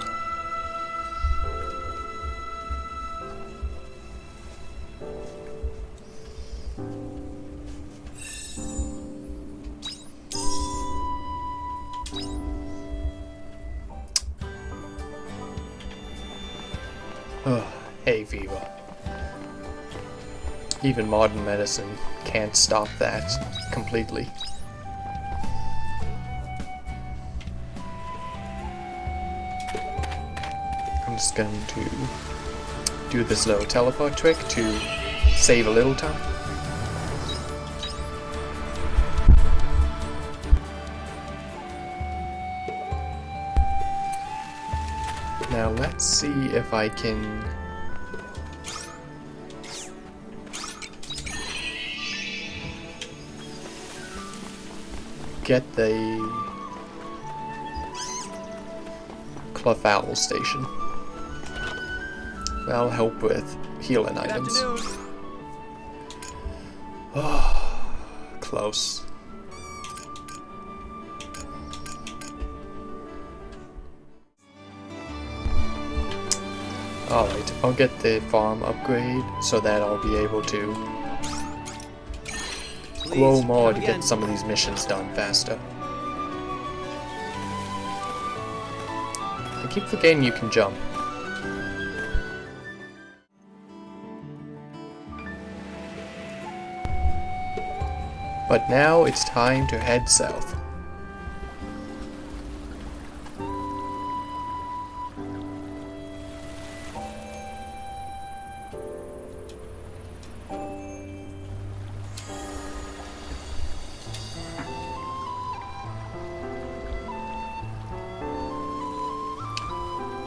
Hay fever. Even modern medicine can't stop that completely. I'm just going to do this little teleport trick to save a little time. Now let's see if I can get the Clofowl station. That'll help with healing items. Oh, close. Alright, I'll get the farm upgrade so that I'll be able to grow more to get some of these missions done faster. I keep forgetting you can jump. But now it's time to head south.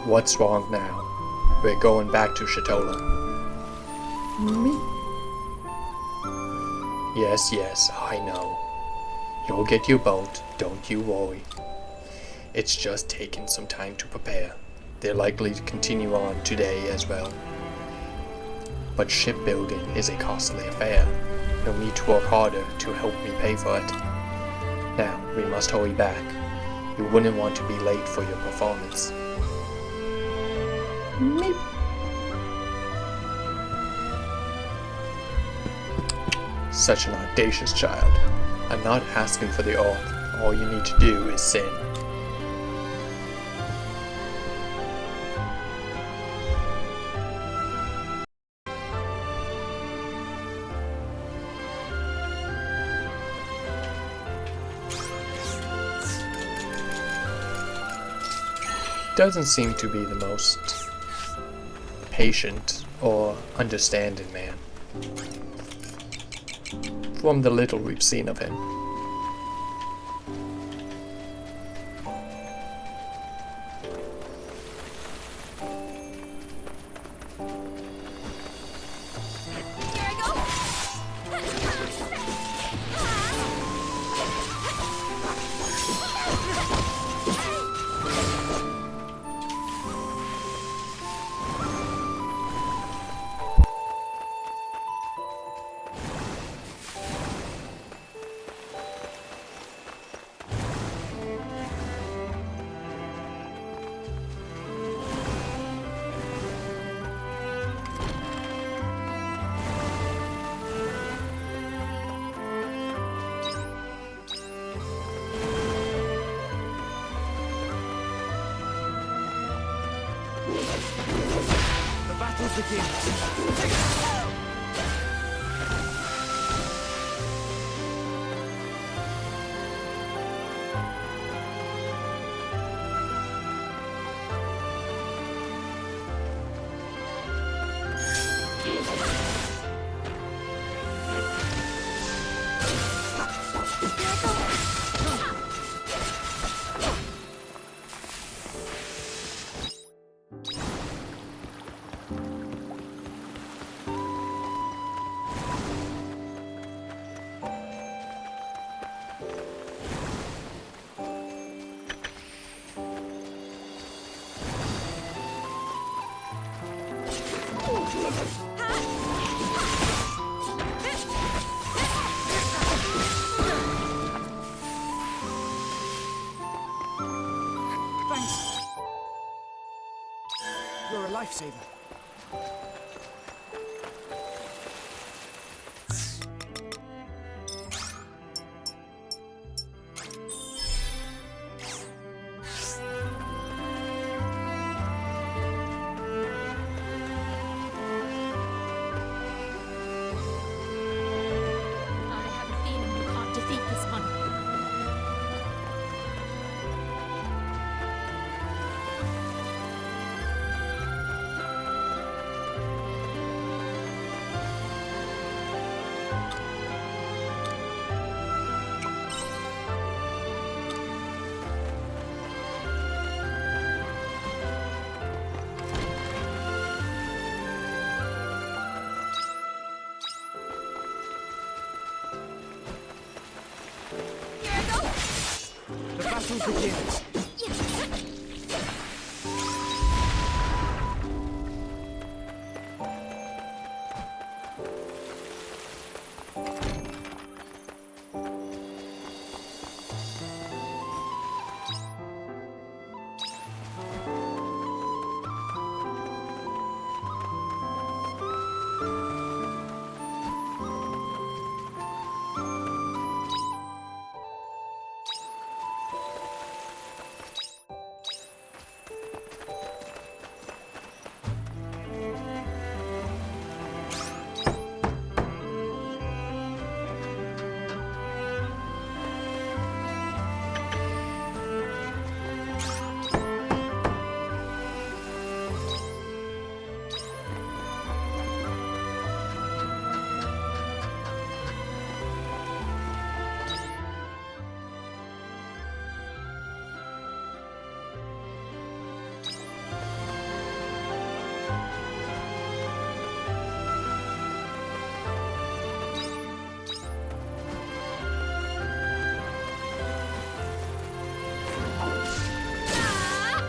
What's wrong now? We're going back to Shatola. Me? Yes, I know. You'll get your boat, don't you worry. It's just taking some time to prepare. They're likely to continue on today as well. But shipbuilding is a costly affair. You'll need to work harder to help me pay for it. Now, we must hurry back. You wouldn't want to be late for your performance. Meep. Such an audacious child. I'm not asking for the earth. All you need to do is sin. Doesn't seem to be the most patient or understanding man, from the little we've seen of him. battle begins. Thanks. You're a lifesaver. I have a feeling we can't defeat this one. The battle begins.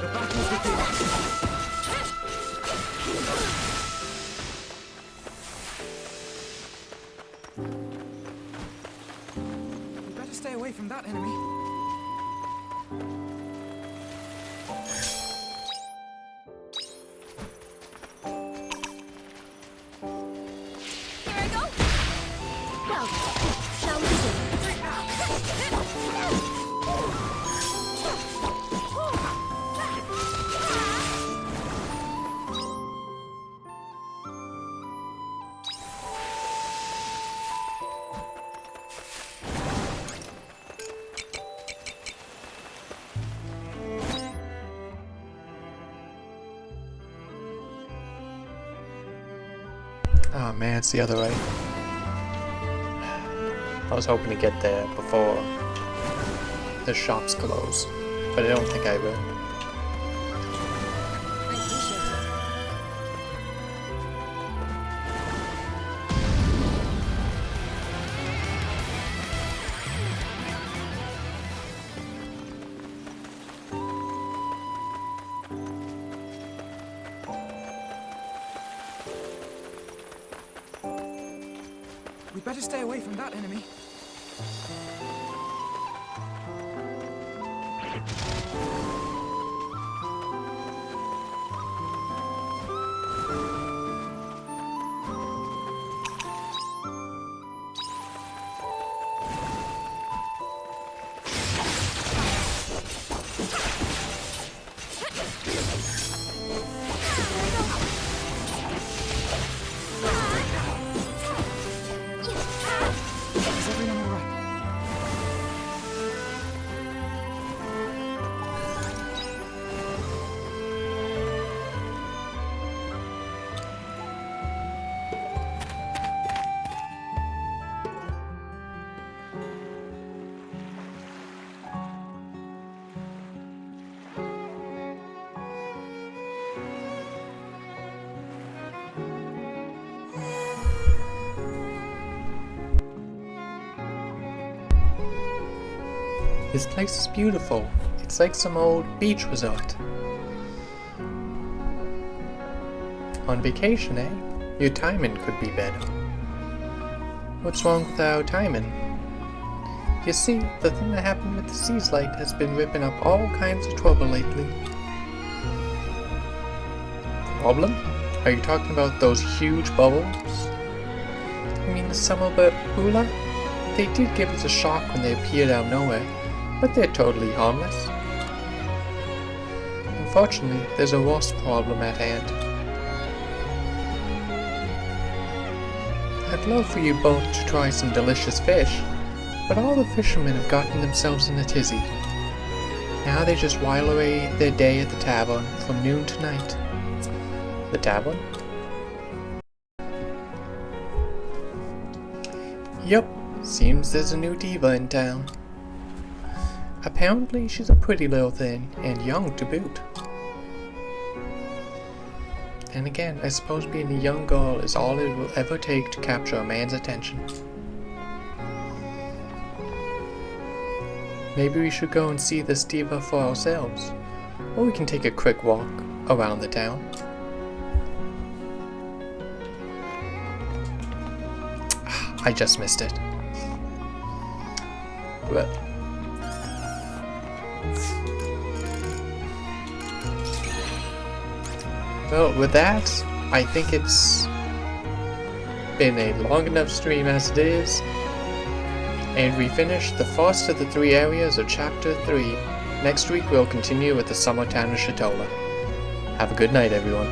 The battle begins. We better stay away from that enemy. Here I go. Well, shall we begin? Oh man, it's the other way. I was hoping to get there before the shops close, but I don't think I will. I appreciate it. We better stay away from that enemy. This place is beautiful. It's like some old beach resort. On vacation, eh? Your timing could be better. What's wrong with our timing? You see, the thing that happened with the Seas Light has been whipping up all kinds of trouble lately. Problem? Are you talking about those huge bubbles? You mean the summer bula? They did give us a shock when they appeared out of nowhere, but they're totally harmless. Unfortunately, there's a worse problem at hand. I'd love for you both to try some delicious fish, but all the fishermen have gotten themselves in a tizzy. Now they just while away their day at the tavern from noon to night. The tavern? Yup, seems there's a new diva in town. Apparently she's a pretty little thing, and young to boot. And again, I suppose being a young girl is all it will ever take to capture a man's attention. Maybe we should go and see this diva for ourselves, or we can take a quick walk around the town. I just missed it. Well, with that, I think it's been a long enough stream as it is. And we finished the first of the 3 areas of Chapter 3. Next week we'll continue with the summer town of Shatola. Have a good night, everyone.